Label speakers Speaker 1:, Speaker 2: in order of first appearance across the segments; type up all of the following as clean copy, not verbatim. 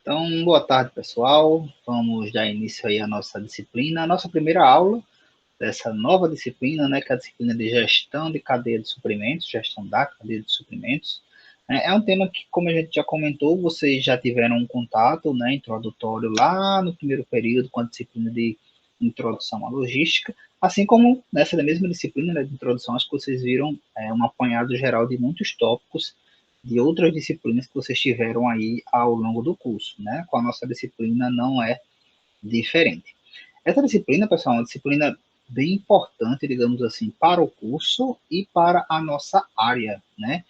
Speaker 1: Então, boa tarde, pessoal. Vamos dar início aí à nossa disciplina, a nossa primeira aula dessa nova disciplina, né, que é a disciplina de gestão de cadeia de suprimentos, gestão da cadeia de suprimentos. É um tema que, como a gente já comentou, vocês já tiveram um contato, né, introdutório lá no primeiro período com a disciplina de introdução à logística, assim como nessa mesma disciplina, né, de introdução, acho que vocês viram um apanhado geral de muitos tópicos de outras disciplinas que vocês tiveram aí ao longo do curso, né? Com a nossa disciplina não é diferente. Essa disciplina, pessoal, é uma disciplina bem importante, digamos assim, para o curso e para a nossa área, né?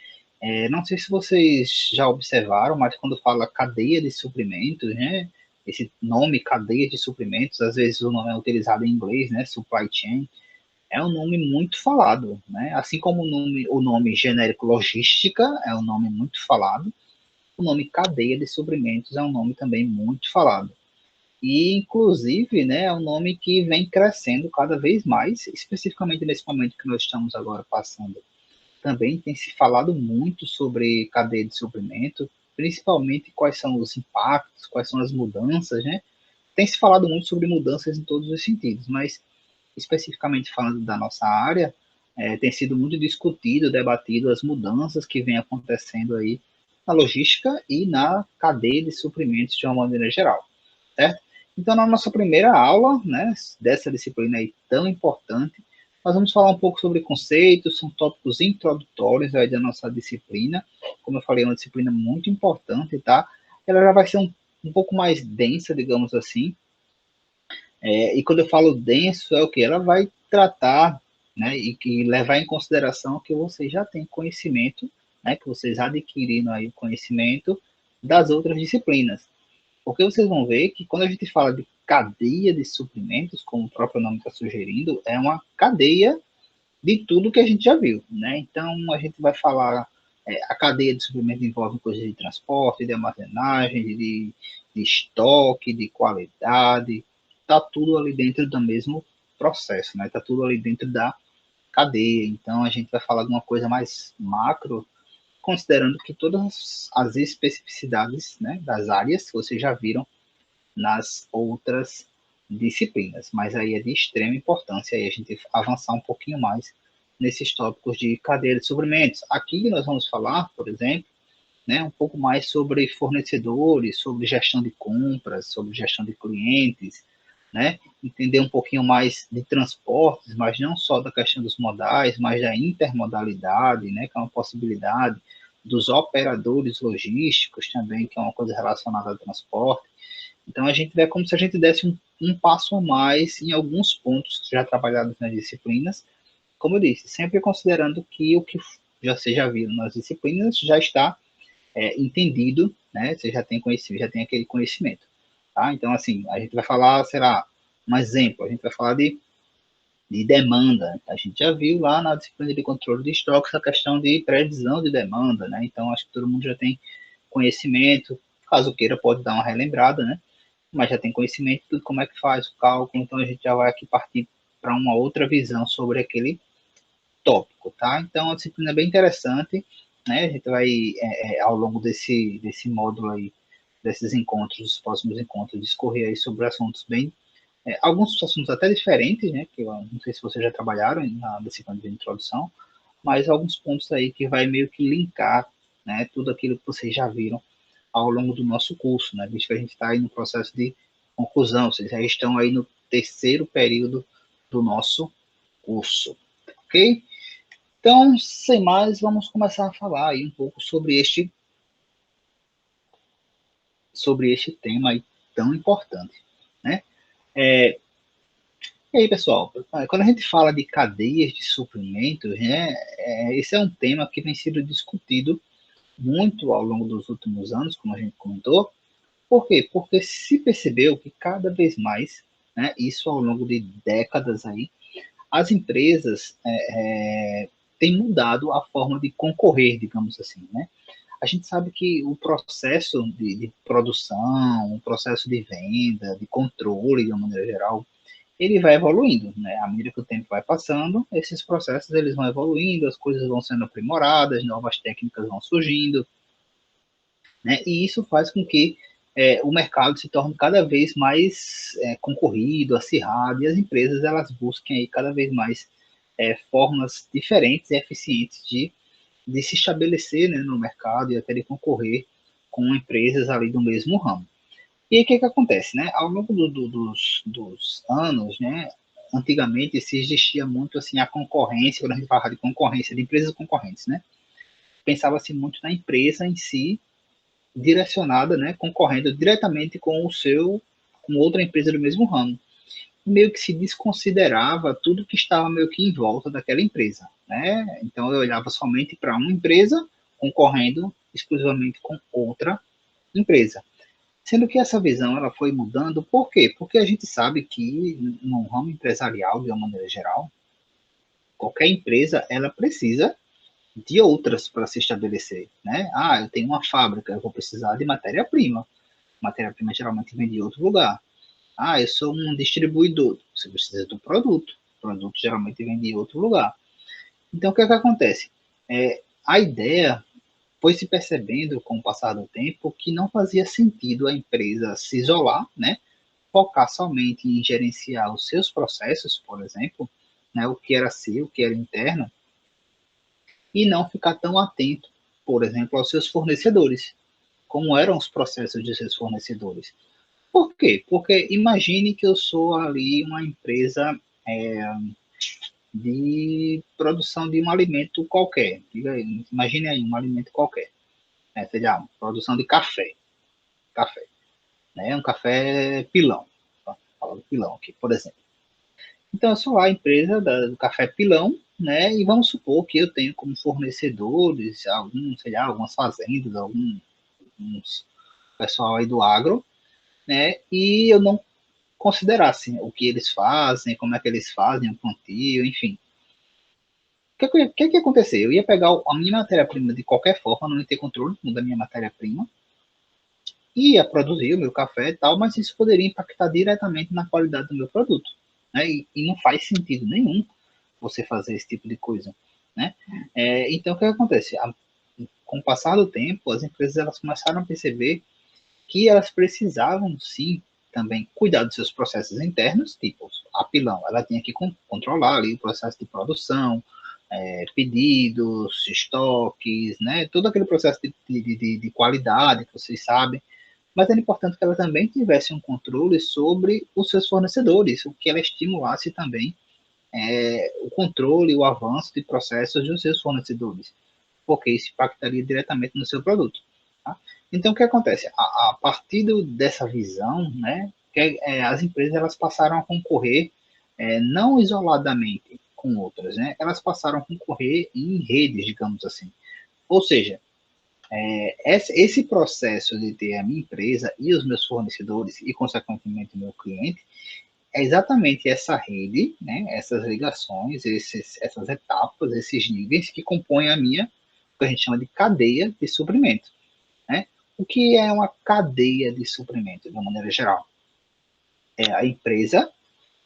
Speaker 1: Não sei se vocês já observaram, mas quando fala cadeia de suprimentos, né? Esse nome cadeia de suprimentos, às vezes o nome é utilizado em inglês, né? Supply chain, é um nome muito falado, né? Assim como o nome genérico logística é um nome muito falado, o nome cadeia de suprimentos é um nome também muito falado. E, inclusive, né, é um nome que vem crescendo cada vez mais, especificamente nesse momento que nós estamos agora passando. Também tem se falado muito sobre cadeia de suprimento, principalmente quais são os impactos, quais são as mudanças, né? Tem se falado muito sobre mudanças em todos os sentidos, mas especificamente falando da nossa área, tem sido muito discutido, debatido as mudanças que vêm acontecendo aí na logística e na cadeia de suprimentos de uma maneira geral, certo? Então, na nossa primeira aula, né, dessa disciplina aí tão importante, nós vamos falar um pouco sobre conceitos, são tópicos introdutórios aí da nossa disciplina. Como eu falei, é uma disciplina muito importante, tá? Ela já vai ser um pouco mais densa, digamos assim, e quando eu falo denso, é o que? Ela vai tratar, né, e levar em consideração que vocês já têm conhecimento, né, que vocês adquiriram aí o conhecimento das outras disciplinas. Porque vocês vão ver que quando a gente fala de cadeia de suprimentos, como o próprio nome está sugerindo, é uma cadeia de tudo que a gente já viu, né? Então, a gente vai falar, a cadeia de suprimentos envolve coisas de transporte, de armazenagem, de estoque, de qualidade, tá tudo ali dentro do mesmo processo, né? Tá tudo ali dentro da cadeia. Então, a gente vai falar de uma coisa mais macro, considerando que todas as especificidades, né, das áreas vocês já viram nas outras disciplinas, mas aí é de extrema importância aí a gente avançar um pouquinho mais nesses tópicos de cadeia de suprimentos. Aqui nós vamos falar, por exemplo, né, um pouco mais sobre fornecedores, sobre gestão de compras, sobre gestão de clientes, né, entender um pouquinho mais de transportes, mas não só da questão dos modais, mas da intermodalidade, né, que é uma possibilidade, dos operadores logísticos também, que é uma coisa relacionada ao transporte. Então, a gente vê como se a gente desse um passo a mais em alguns pontos já trabalhados nas disciplinas, como eu disse, sempre considerando que o que já seja visto nas disciplinas já está entendido, né? Você já tem conhecido, já tem aquele conhecimento, tá? Então, assim, a gente vai falar, será um exemplo, a gente vai falar de demanda. A gente já viu lá na disciplina de controle de estoques a questão de previsão de demanda, né? Então, acho que todo mundo já tem conhecimento, caso queira, pode dar uma relembrada, né? Mas já tem conhecimento de como é que faz o cálculo, então a gente já vai aqui partir para uma outra visão sobre aquele tópico, tá? Então, a disciplina é bem interessante, né? A gente vai, ao longo desse módulo aí, desses encontros, dos próximos encontros, discorrer aí sobre assuntos bem, alguns assuntos até diferentes, né? Que eu não sei se vocês já trabalharam na disciplina de introdução, mas alguns pontos aí que vai meio que linkar, né? Tudo aquilo que vocês já viram ao longo do nosso curso, né? Visto que a gente está aí no processo de conclusão, vocês já estão aí no terceiro período do nosso curso, ok? Então, sem mais, vamos começar a falar aí um pouco sobre este tema aí tão importante, né? E aí, pessoal, quando a gente fala de cadeias de suprimentos, né, esse é um tema que vem sendo discutido muito ao longo dos últimos anos, como a gente comentou. Por quê? Porque se percebeu que cada vez mais, né, isso ao longo de décadas aí, as empresas têm mudado a forma de concorrer, digamos assim, né? A gente sabe que o processo de produção, o processo de venda, de controle, de uma maneira geral, ele vai evoluindo, né? À medida que o tempo vai passando, esses processos eles vão evoluindo, as coisas vão sendo aprimoradas, novas técnicas vão surgindo, né? E isso faz com que o mercado se torna cada vez mais concorrido, acirrado, e as empresas elas busquem aí cada vez mais formas diferentes e eficientes de se estabelecer, né, no mercado e até de concorrer com empresas ali do mesmo ramo. E aí o que, que acontece, né? Ao longo dos anos, né, antigamente se existia muito assim a concorrência, quando a gente fala de concorrência, de empresas concorrentes, né? Pensava-se muito na empresa em si, direcionada, né, concorrendo diretamente com outra empresa do mesmo ramo. Meio que se desconsiderava tudo que estava meio que em volta daquela empresa, né? Então eu olhava somente para uma empresa concorrendo exclusivamente com outra empresa. Sendo que essa visão ela foi mudando, por quê? Porque a gente sabe que no ramo empresarial, de uma maneira geral, qualquer empresa ela precisa de outras para se estabelecer, né? Ah, eu tenho uma fábrica, eu vou precisar de matéria-prima. Matéria-prima geralmente vem de outro lugar. Ah, eu sou um distribuidor, você precisa do produto. O produto geralmente vem de outro lugar. Então, o que é que acontece? A ideia foi se percebendo com o passar do tempo que não fazia sentido a empresa se isolar, né? Focar somente em gerenciar os seus processos, por exemplo, né? O que era seu, o que era interno, e não ficar tão atento, por exemplo, aos seus fornecedores, como eram os processos de seus fornecedores. Por quê? Porque imagine que eu sou ali uma empresa de produção de um alimento qualquer. Imagine aí um alimento qualquer. Seja, produção de café. Café. Né? Um café pilão. Falando pilão aqui, por exemplo. Então, eu sou a empresa do café pilão, né? E vamos supor que eu tenho como fornecedores alguns, sei lá, algumas fazendas, alguns pessoal aí do agro, né? E eu não considerasse o que eles fazem, como é que eles fazem o plantio, enfim. O que ia acontecer? Eu ia pegar a minha matéria-prima de qualquer forma, não ia ter controle da minha matéria-prima, ia produzir o meu café e tal, mas isso poderia impactar diretamente na qualidade do meu produto. Né? E não faz sentido nenhum você fazer esse tipo de coisa. Né? Então, o que acontece? Com o passar do tempo, as empresas elas começaram a perceber que elas precisavam sim também cuidar dos seus processos internos, tipo a pilão, ela tinha que controlar ali o processo de produção, pedidos, estoques, né, todo aquele processo de qualidade que vocês sabem, mas era importante que ela também tivesse um controle sobre os seus fornecedores, o que ela estimulasse também o controle, o avanço de processos dos seus fornecedores, porque isso impactaria diretamente no seu produto. Tá? Então, o que acontece? A partir dessa visão, né, que, as empresas elas passaram a concorrer não isoladamente com outras, né, elas passaram a concorrer em redes, digamos assim. Ou seja, esse processo de ter a minha empresa e os meus fornecedores e, consequentemente, o meu cliente, é exatamente essa rede, né, essas ligações, essas etapas, esses níveis que compõem a minha, o que a gente chama de cadeia de suprimento. Né? O que é uma cadeia de suprimento, de uma maneira geral? É a empresa,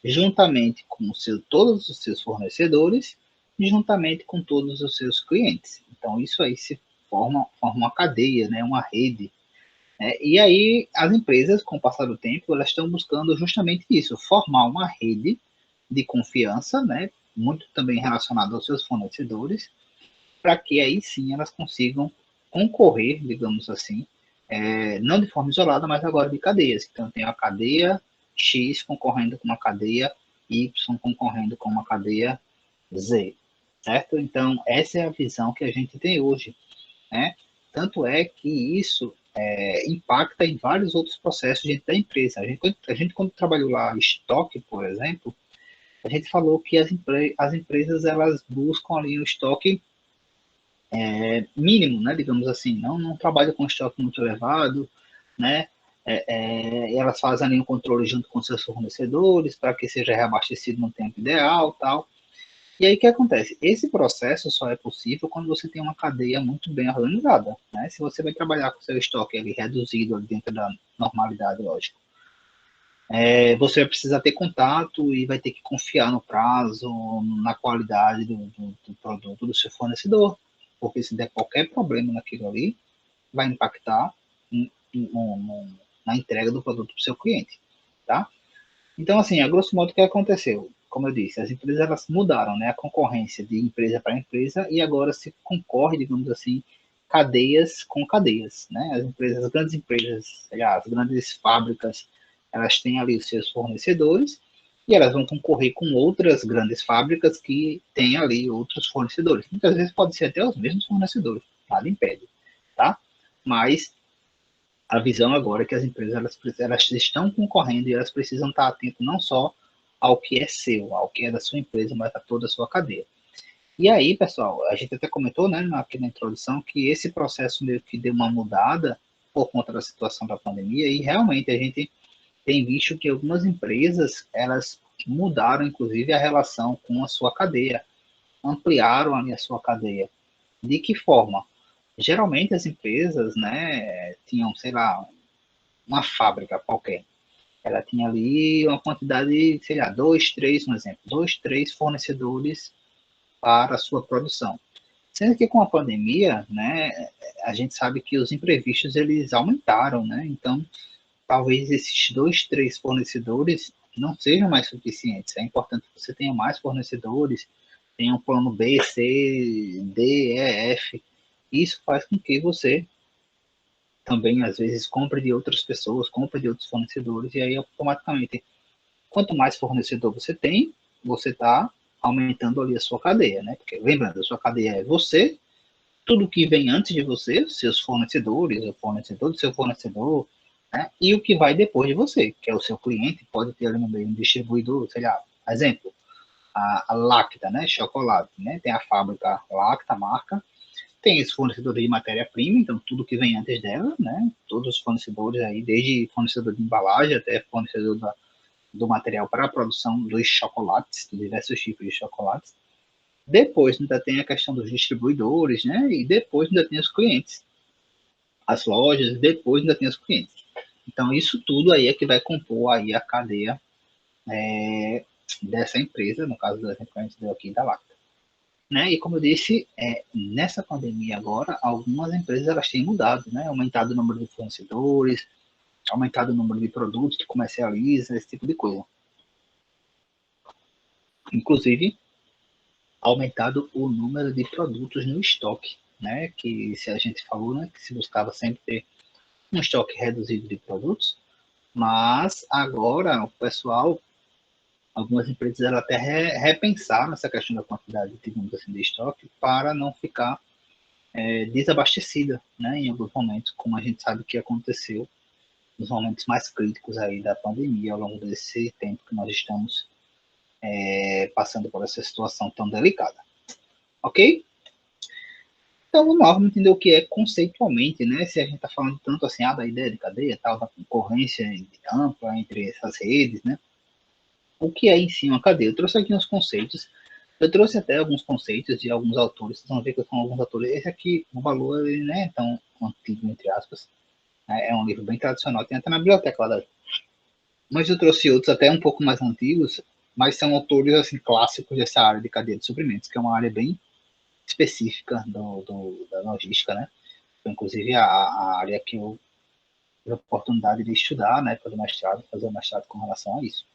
Speaker 1: juntamente com todos os seus fornecedores, juntamente com todos os seus clientes. Então, isso aí se forma uma cadeia, né, uma rede. Né? E aí, as empresas, com o passar do tempo, elas estão buscando justamente isso, formar uma rede de confiança, né, muito também relacionada aos seus fornecedores, para que aí sim elas consigam concorrer, digamos assim, não de forma isolada, mas agora de cadeias. Então, tem a cadeia X concorrendo com uma cadeia Y concorrendo com uma cadeia Z, certo? Então, essa é a visão que a gente tem hoje, né? Tanto é que isso impacta em vários outros processos dentro da empresa. A gente, quando trabalhou lá estoque, por exemplo, a gente falou que as empresas elas buscam ali o estoque mínimo, né, digamos assim, não trabalha com estoque muito elevado, né, elas fazem ali um controle junto com seus fornecedores para que seja reabastecido no tempo ideal, tal. E aí o que acontece? Esse processo só é possível quando você tem uma cadeia muito bem organizada, né? Se você vai trabalhar com seu estoque ali reduzido ali dentro da normalidade, lógico, você vai precisar ter contato e vai ter que confiar no prazo, na qualidade do produto do seu fornecedor, porque se der qualquer problema naquilo ali, vai impactar no, na entrega do produto para o seu cliente, tá? Então, assim, a grosso modo, o que aconteceu? Como eu disse, as empresas elas mudaram, né, a concorrência de empresa para empresa e agora se concorre, digamos assim, cadeias com cadeias, né? As empresas, as grandes empresas, as grandes fábricas, elas têm ali os seus fornecedores e elas vão concorrer com outras grandes fábricas que têm ali outros fornecedores. Muitas vezes pode ser até os mesmos fornecedores, nada impede, tá? Mas a visão agora é que as empresas elas estão concorrendo e elas precisam estar atentas não só ao que é seu, ao que é da sua empresa, mas a toda a sua cadeia. E aí, pessoal, a gente até comentou, né, aqui na introdução, que esse processo meio que deu uma mudada por conta da situação da pandemia e realmente a gente tem visto que algumas empresas, elas mudaram, inclusive, a relação com a sua cadeia, ampliaram ali a sua cadeia. De que forma? Geralmente as empresas, né, tinham, sei lá, uma fábrica qualquer. Ela tinha ali uma quantidade, sei lá, dois, três, um exemplo, dois, três fornecedores para a sua produção. Sendo que com a pandemia, né, a gente sabe que os imprevistos eles aumentaram, né? Então, talvez esses dois, três fornecedores não sejam mais suficientes. É importante que você tenha mais fornecedores, tenha um plano B, C, D, E, F. Isso faz com que você também, às vezes, compre de outras pessoas, compre de outros fornecedores, e aí automaticamente, quanto mais fornecedor você tem, você está aumentando ali a sua cadeia, né? Porque lembrando, a sua cadeia é você, tudo que vem antes de você, seus fornecedores, o fornecedor do seu fornecedor, né? E o que vai depois de você, que é o seu cliente, pode ter ali no meio um distribuidor, sei lá, exemplo, a Lacta, né? Chocolate, né? Tem a fábrica Lacta, marca, tem esse fornecedor de matéria-prima, então tudo que vem antes dela, né? Todos os fornecedores aí, desde fornecedor de embalagem até fornecedor do material para a produção dos chocolates, de diversos tipos de chocolates. Depois ainda tem a questão dos distribuidores, né? E depois ainda tem os clientes, as lojas, depois ainda tem os clientes. Então isso tudo aí é que vai compor aí a cadeia dessa empresa, no caso do exemplo que a gente deu aqui da Lacta. Né? E como eu disse, nessa pandemia agora, algumas empresas elas têm mudado, né? Aumentado o número de fornecedores, aumentado o número de produtos que comercializa, esse tipo de coisa. Inclusive, aumentado o número de produtos no estoque, né? Que se a gente falou, né? Que se buscava sempre ter um estoque reduzido de produtos, mas agora o pessoal, algumas empresas elas até repensaram essa questão da quantidade, digamos assim, de estoque para não ficar desabastecida, né, em alguns momentos, como a gente sabe que aconteceu nos momentos mais críticos aí da pandemia, ao longo desse tempo que nós estamos passando por essa situação tão delicada. Ok? Então vamos entender o que é conceitualmente, né? Se a gente está falando tanto assim, da ideia de cadeia, tal, da concorrência ampla entre essas redes, né? O que é em si uma cadeia? Eu trouxe aqui uns conceitos. Eu trouxe até alguns conceitos de alguns autores. Vocês vão ver que são alguns autores. Esse aqui, o valor, ele não é tão antigo, entre aspas. É um livro bem tradicional, tem até na biblioteca lá da. Mas eu trouxe outros até um pouco mais antigos, mas são autores assim clássicos dessa área de cadeia de suprimentos, que é uma área bem específica da logística, né? Foi, inclusive a área que eu tive a oportunidade de estudar, né, fazer o mestrado com relação a isso.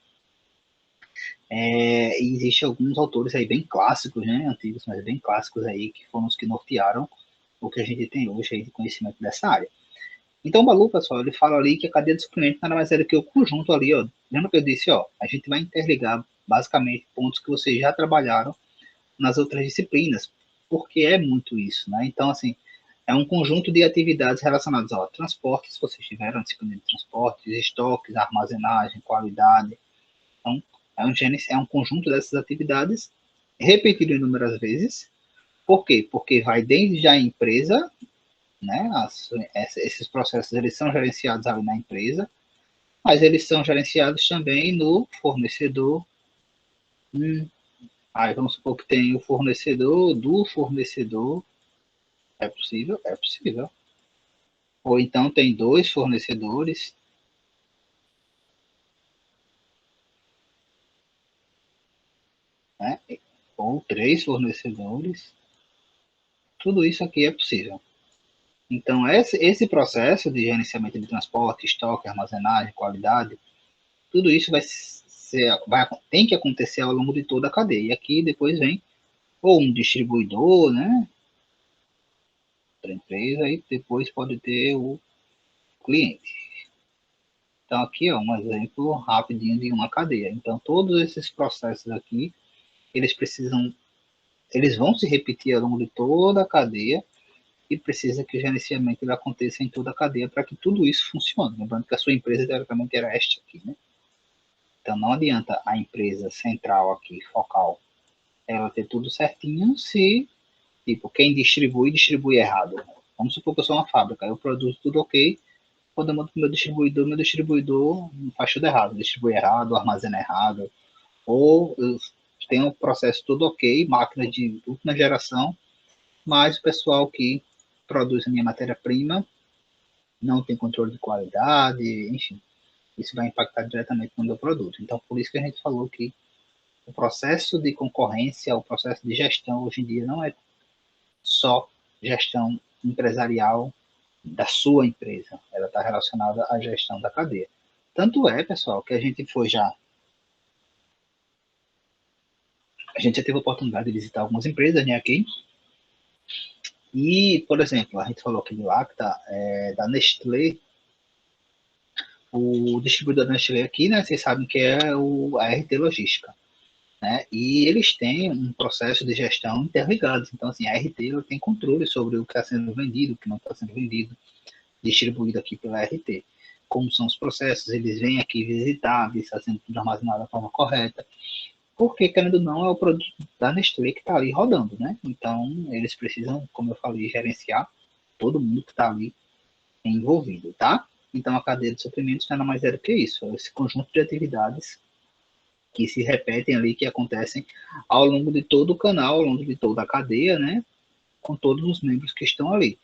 Speaker 1: E existem alguns autores aí bem clássicos, né, antigos, mas bem clássicos aí, que foram os que nortearam o que a gente tem hoje aí de conhecimento dessa área. Então, o Balu, pessoal, ele fala ali que a cadeia de suprimento nada mais é do que o conjunto ali, ó. Lembra que eu disse, ó, a gente vai interligar basicamente pontos que vocês já trabalharam nas outras disciplinas, porque é muito isso, né? Então, assim, é um conjunto de atividades relacionadas ao transporte, se vocês tiveram a disciplina de transportes, estoques, armazenagem, qualidade. Então, é um conjunto dessas atividades repetido inúmeras vezes. Por quê? Porque vai desde a empresa, né? Esses processos eles são gerenciados ali na empresa, mas eles são gerenciados também no fornecedor. Aí vamos supor que tem o fornecedor do fornecedor. É possível? É possível. Ou então tem dois fornecedores, né? Ou três fornecedores. Tudo isso aqui é possível. Então, esse processo de gerenciamento de transporte, estoque, armazenagem, qualidade, tudo isso tem que acontecer ao longo de toda a cadeia. E aqui depois vem ou um distribuidor, né, da empresa, e depois pode ter o cliente. Então, aqui é um exemplo rapidinho de uma cadeia. Então, todos esses processos aqui, eles vão se repetir ao longo de toda a cadeia e precisa que o gerenciamento ele aconteça em toda a cadeia para que tudo isso funcione. Lembrando que a sua empresa, teoricamente, era esta aqui, né? Então, não adianta a empresa central aqui, focal, ela ter tudo certinho se, tipo, quem distribui errado. Vamos supor que eu sou uma fábrica, eu produzo tudo ok, quando eu mando para o meu distribuidor faz tudo errado, distribui errado, armazena errado, ou eu tenho o processo tudo ok, máquina de última geração, mas o pessoal que produz a minha matéria-prima não tem controle de qualidade, enfim, isso vai impactar diretamente no meu produto. Então, por isso que a gente falou que o processo de concorrência, o processo de gestão hoje em dia não é só gestão empresarial da sua empresa, ela está relacionada à gestão da cadeia. Tanto é, pessoal, que a gente já teve a oportunidade de visitar algumas empresas, né, aqui, e, por exemplo, a gente falou aqui do Lacta, da Nestlé, o distribuidor da Nestlé aqui, né, vocês sabem que é a RT Logística, né, e eles têm um processo de gestão interligado, então, assim, a RT ela tem controle sobre o que está sendo vendido, o que não está sendo vendido, distribuído aqui pela RT. Como são os processos, eles vêm aqui visitar, ver se está sendo tudo armazenado da forma correta, porque, querendo ou não, é o produto da Nestlé que está ali rodando, né? Então, eles precisam, como eu falei, gerenciar todo mundo que está ali envolvido, tá? Então, a cadeia de suprimentos nada mais é do que isso, é esse conjunto de atividades que se repetem ali, que acontecem ao longo de todo o canal, ao longo de toda a cadeia, né? Com todos os membros que estão ali.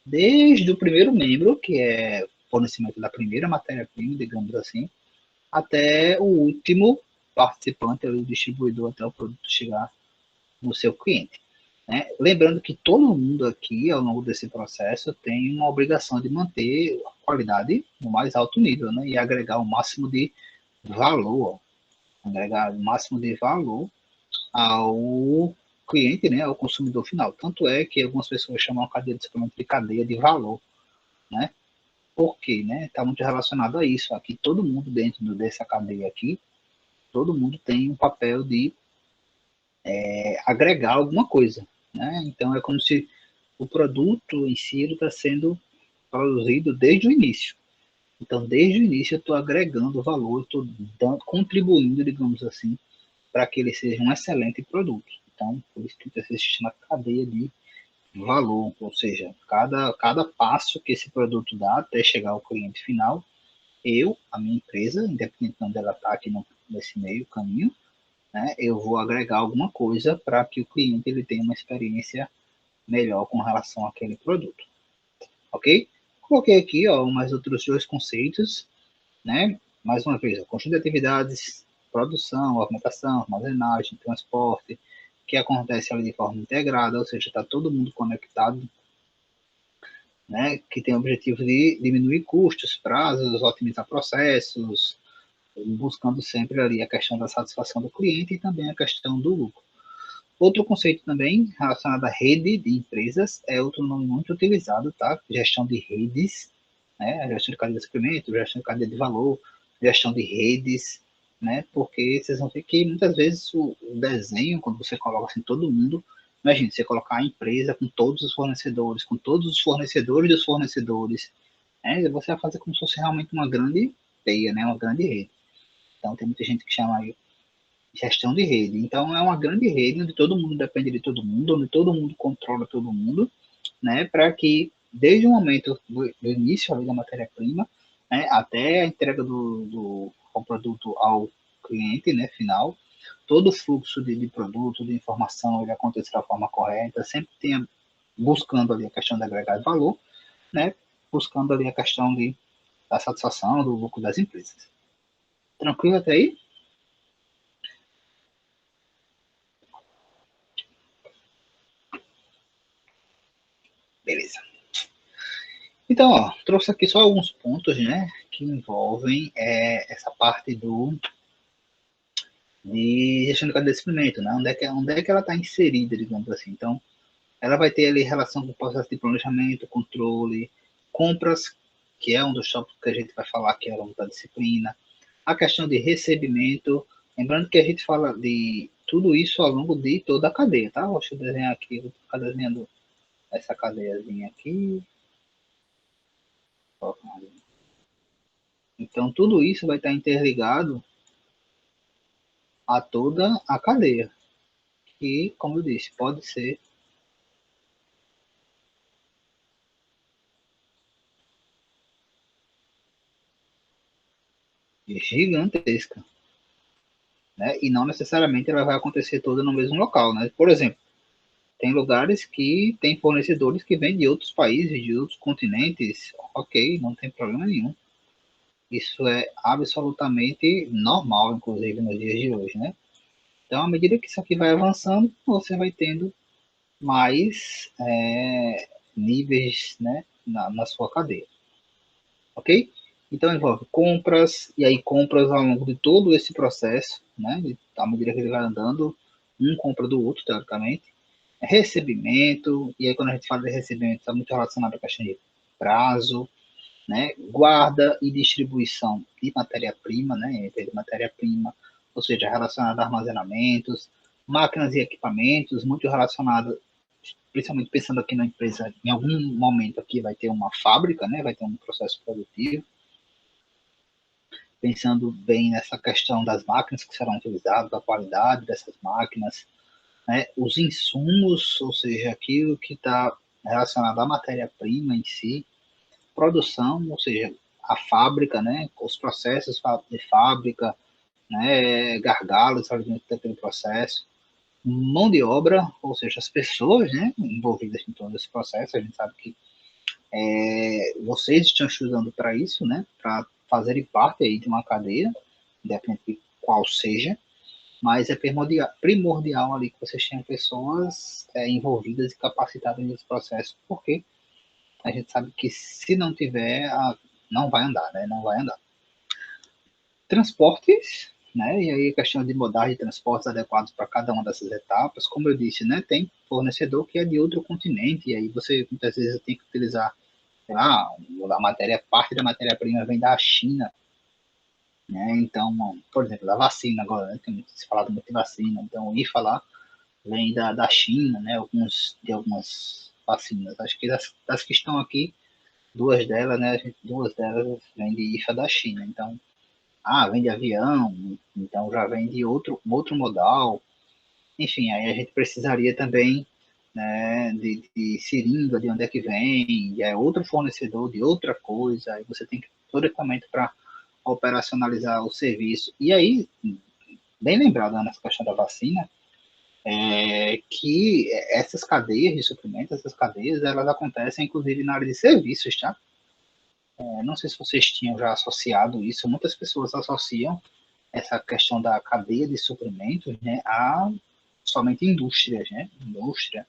Speaker 1: Desde o primeiro membro, que é fornecimento da primeira matéria-prima, digamos assim, até o último participante, o distribuidor, até o produto chegar no seu cliente. Né? Lembrando que todo mundo aqui, ao longo desse processo, tem uma obrigação de manter a qualidade no mais alto nível, né? E agregar o máximo de valor, agregar o máximo de valor ao cliente, né? Ao consumidor final. Tanto é que algumas pessoas chamam a cadeia de suplemento de cadeia de valor, né? Por quê, né? Está muito relacionado a isso. Aqui todo mundo dentro dessa cadeia aqui, todo mundo tem um papel de agregar alguma coisa, né? Então é como se o produto em si está sendo produzido desde o início. Então, desde o início, eu estou agregando valor, estou contribuindo, digamos assim, para que ele seja um excelente produto. Então, por isso que se chama cadeia de valor, ou seja, cada passo que esse produto dá até chegar ao cliente final, a minha empresa, independente de onde ela está aqui nesse meio caminho, né, eu vou agregar alguma coisa para que o cliente ele tenha uma experiência melhor com relação àquele produto, ok? Coloquei aqui ó, mais outros dois conceitos, né? Mais uma vez, o conjunto de atividades, produção, alimentação, armazenagem, transporte, que acontece ali de forma integrada, ou seja, está todo mundo conectado, né? Que tem o objetivo de diminuir custos, prazos, otimizar processos, buscando sempre ali a questão da satisfação do cliente e também a questão do lucro. Outro conceito também relacionado à rede de empresas é outro nome muito utilizado, tá? Gestão de redes, né? Gestão de cadeia de suprimento, gestão de cadeia de valor, gestão de redes, né? Porque vocês vão ver que muitas vezes o desenho, quando você coloca assim todo mundo, imagine você colocar a empresa com todos os fornecedores, com todos os fornecedores dos fornecedores, né? Você vai fazer como se fosse realmente uma grande teia, né? Uma grande rede. Então tem muita gente que chama aí gestão de rede. Então, é uma grande rede onde todo mundo depende de todo mundo, onde todo mundo controla todo mundo, né, para que, desde o momento do início ali da matéria-prima, né, até a entrega ao produto ao cliente, né, final, todo o fluxo de produto, de informação, ele aconteça da forma correta, sempre tenha buscando ali a questão de agregar valor, né, buscando ali a questão da satisfação, do lucro das empresas. Tranquilo até aí? Beleza. Então, ó, trouxe aqui só alguns pontos, né, que envolvem essa parte de gestão de cadeia de suprimento, né, onde é que ela está inserida, digamos assim. Então, ela vai ter ali relação com o processo de planejamento, controle, compras, que é um dos tópicos que a gente vai falar aqui ao longo da disciplina, a questão de recebimento, lembrando que a gente fala de tudo isso ao longo de toda a cadeia, tá? Deixa eu desenhar aqui, vou ficar desenhando essa cadeiazinha aqui. Então, tudo isso vai estar interligado a toda a cadeia, que, como eu disse, pode ser gigantesca, né? E não necessariamente ela vai acontecer toda no mesmo local, né? Por exemplo, tem lugares que tem fornecedores que vêm de outros países, de outros continentes, ok, não tem problema nenhum. Isso é absolutamente normal, inclusive nos dias de hoje, né? Então, à medida que isso aqui vai avançando, você vai tendo mais níveis, né, na sua cadeia, ok? Então envolve compras, e aí compras ao longo de todo esse processo, né, à medida que ele vai andando, um compra do outro, teoricamente. Recebimento, e aí quando a gente fala de recebimento, está muito relacionado à questão de prazo, né, guarda e distribuição de matéria-prima, né, de matéria-prima, ou seja, relacionada a armazenamentos, máquinas e equipamentos, muito relacionado, principalmente pensando aqui na empresa, em algum momento aqui vai ter uma fábrica, né, vai ter um processo produtivo, pensando bem nessa questão das máquinas que serão utilizadas, a qualidade dessas máquinas, né, os insumos, ou seja, aquilo que está relacionado à matéria-prima em si, produção, ou seja, a fábrica, né, os processos de fábrica, né, gargalos dentro daquele processo, mão de obra, ou seja, as pessoas, né, envolvidas em todo esse processo, a gente sabe que vocês estão estudando para isso, né, para fazerem parte aí de uma cadeia, independente de qual seja, mas é primordial ali que vocês tenham pessoas envolvidas e capacitadas nesse processo, porque a gente sabe que se não tiver, não vai andar, né? Não vai andar. Transportes, né? E aí a questão de modais de transportes adequados para cada uma dessas etapas, como eu disse, né? Tem fornecedor que é de outro continente, e aí você muitas vezes tem que utilizar, sei lá, parte da matéria-prima vem da China, né? Então, por exemplo, da vacina agora, né? Tem se falado muito de vacina, então o IFA lá vem da China, né? De algumas vacinas. Acho que das que estão aqui, duas delas vêm de IFA da China. Então, vem de avião, então já vem de outro modal. Enfim, aí a gente precisaria também, né, de seringa, de onde é que vem, é outro fornecedor de outra coisa, aí você tem que todo equipamento para operacionalizar o serviço. E aí, bem lembrado nessa questão da vacina, que essas cadeias de suprimentos, essas cadeias, elas acontecem inclusive na área de serviços, tá? Não sei se vocês tinham já associado isso, muitas pessoas associam essa questão da cadeia de suprimentos, né, a somente indústrias, né, indústria,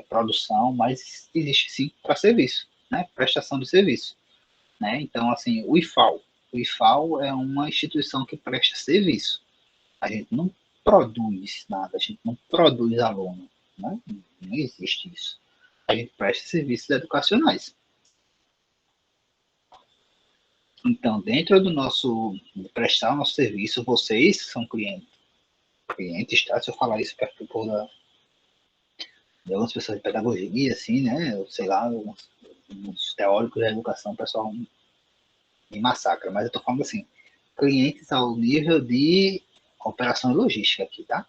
Speaker 1: produção, mas existe sim para serviço, né, prestação de serviço, né, então assim, o IFAL é uma instituição que presta serviço, a gente não produz nada, a gente não produz aluno, né, não existe isso, a gente presta serviços educacionais. Então, dentro do nosso, prestar o nosso serviço, vocês são clientes, tá? Se eu falar isso perto do povo de algumas pessoas de pedagogia, assim, né? Eu sei lá, uns teóricos da educação, o pessoal me massacra, mas eu tô falando assim, clientes ao nível de operação e logística aqui, tá?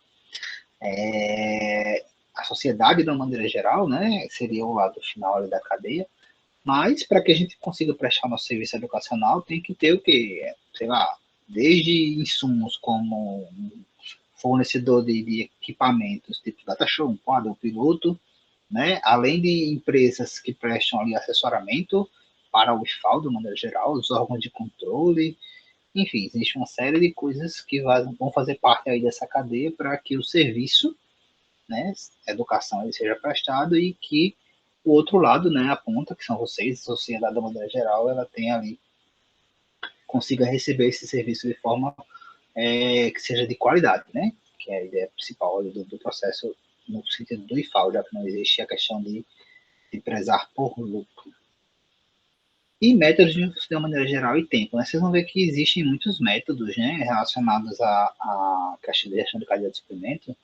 Speaker 1: A sociedade, de uma maneira geral, né, seria o lado final ali da cadeia, mas para que a gente consiga prestar nosso serviço educacional, tem que ter o quê? Sei lá, desde insumos como fornecedor de equipamentos, tipo data show, um quadro, um piloto, né? Além de empresas que prestam ali assessoramento para o IFAL, de maneira geral, os órgãos de controle, enfim, existe uma série de coisas que vão fazer parte aí dessa cadeia para que o serviço, né, educação ele seja prestado e que o outro lado, né, a ponta, que são vocês, a sociedade da maneira geral, ela tem ali, consiga receber esse serviço de forma que seja de qualidade, né? Que é a ideia principal do processo no sentido do IFAO, já que não existe a questão de prezar por lucro. E métodos de uma maneira geral e tempo, né? Vocês vão ver que existem muitos métodos, né, relacionados à questão de gestão de cadeia de suprimento,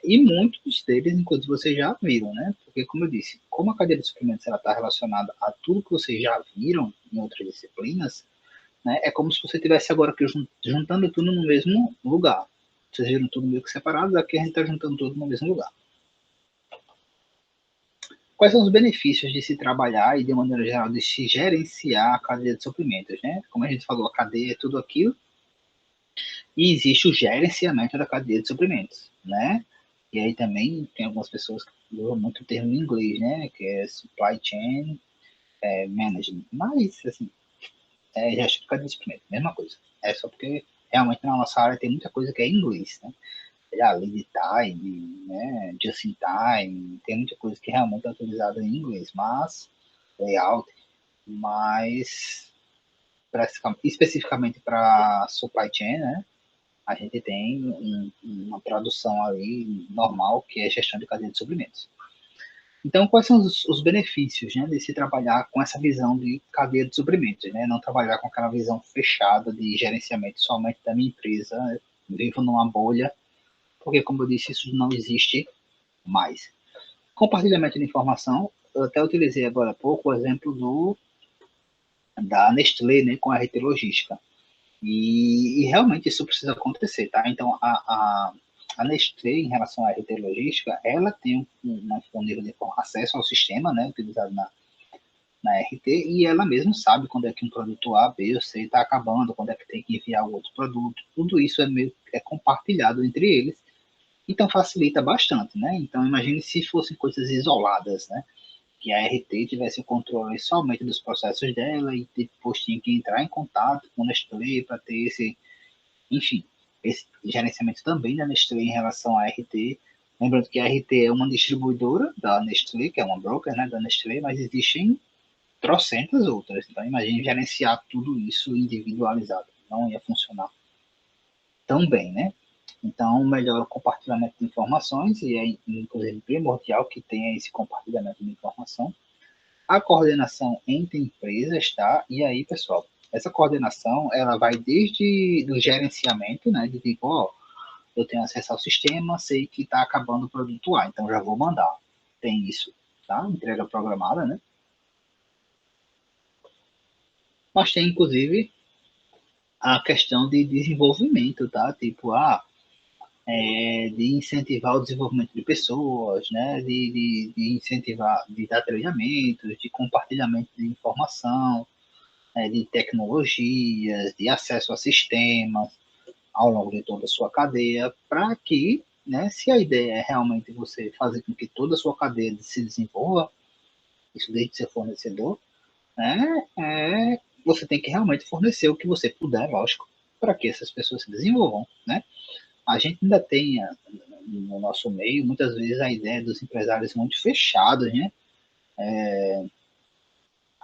Speaker 1: e muitos deles, inclusive, vocês já viram, né? Porque, como eu disse, como a cadeia de suprimentos está relacionada a tudo que vocês já viram em outras disciplinas, né? É como se você estivesse agora aqui juntando tudo no mesmo lugar. Vocês viram tudo meio que separado, aqui a gente está juntando tudo no mesmo lugar. Quais são os benefícios de se trabalhar e, de maneira geral, de se gerenciar a cadeia de suprimentos, né? Como a gente falou, a cadeia é tudo aquilo, e existe o gerenciamento da cadeia de suprimentos, né? E aí também tem algumas pessoas que usam muito o termo em inglês, né? Que é supply chain management. Mas, assim, gestão de cadeia de suprimentos, mesma coisa. É só porque realmente na nossa área tem muita coisa que é em inglês, né? Lead time, né? Just in time, tem muita coisa que realmente é utilizada em inglês, mas layout, mas especificamente para supply chain, né? A gente tem uma tradução ali normal, que é gestão de cadeia de suprimentos. Então, quais são os benefícios, né, de se trabalhar com essa visão de cadeia de suprimentos, né? Não trabalhar com aquela visão fechada de gerenciamento somente da minha empresa, vivo numa bolha, porque, como eu disse, isso não existe mais. Compartilhamento de informação, eu até utilizei agora há pouco o exemplo da Nestlé, né, com a RT Logística. E realmente isso precisa acontecer, tá? Então, a Nestlé, em relação à RT Logística, ela tem um nível de acesso ao sistema, né, utilizado na RT, e ela mesma sabe quando é que um produto A, B ou C está acabando, quando é que tem que enviar o outro produto. Tudo isso é compartilhado entre eles, então facilita bastante, né? Então, imagine se fossem coisas isoladas, né? Que a RT tivesse o controle somente dos processos dela e depois tinha que entrar em contato com a Nestlé para ter enfim, esse gerenciamento também da Nestlé em relação à RT. Lembrando que a RT é uma distribuidora da Nestlé, que é uma broker, né, da Nestlé, mas existem trocentas outras. Então, imagine gerenciar tudo isso individualizado. Não ia funcionar tão bem, né? Então, melhor o compartilhamento de informações, e é inclusive primordial que tenha esse compartilhamento de informação. A coordenação entre empresas, tá? E aí, pessoal, essa coordenação, ela vai desde do gerenciamento, né? De tipo, ó, eu tenho acesso ao sistema, sei que está acabando o produto A, então já vou mandar. Tem isso, tá? Entrega programada, né? Mas tem, inclusive, a questão de desenvolvimento, tá? Tipo, de incentivar o desenvolvimento de pessoas, né? De incentivar, de dar treinamentos, de compartilhamento de informação, de tecnologias, de acesso a sistemas ao longo de toda a sua cadeia, para que, né, se a ideia é realmente você fazer com que toda a sua cadeia se desenvolva, isso desde ser fornecedor, né, você tem que realmente fornecer o que você puder, lógico, para que essas pessoas se desenvolvam, né? A gente ainda tem no nosso meio, muitas vezes, a ideia dos empresários muito fechados, né?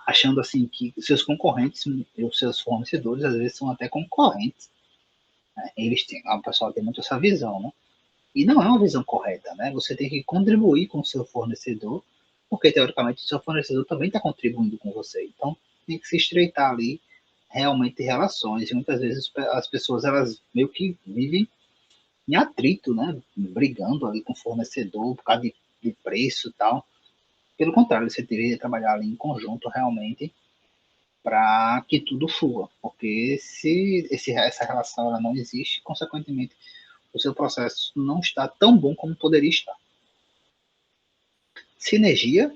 Speaker 1: Achando assim que seus concorrentes, os seus fornecedores, às vezes são até concorrentes. Né? O pessoal tem muito essa visão, né? E não é uma visão correta, né? Você tem que contribuir com o seu fornecedor, porque teoricamente o seu fornecedor também está contribuindo com você. Então tem que se estreitar ali realmente relações. E muitas vezes as pessoas elas meio que vivem em atrito, né? Brigando ali com o fornecedor por causa de preço e tal. Pelo contrário, você deveria trabalhar ali em conjunto realmente para que tudo flua, porque se essa relação ela não existe, consequentemente o seu processo não está tão bom como poderia estar. Sinergia,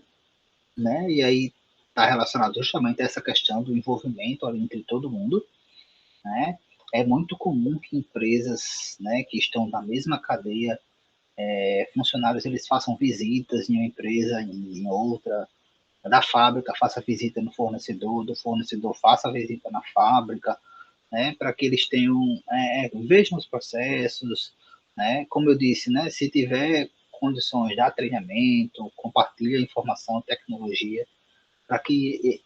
Speaker 1: né? E aí está relacionado justamente a essa questão do envolvimento ali entre todo mundo, né? É muito comum que empresas, né, que estão na mesma cadeia, funcionários eles façam visitas em uma empresa, em outra, da fábrica faça visita no fornecedor, do fornecedor faça visita na fábrica, né, para que eles tenham, vejam os processos, né, como eu disse, né, se tiver condições, dá treinamento, compartilha informação, tecnologia, para que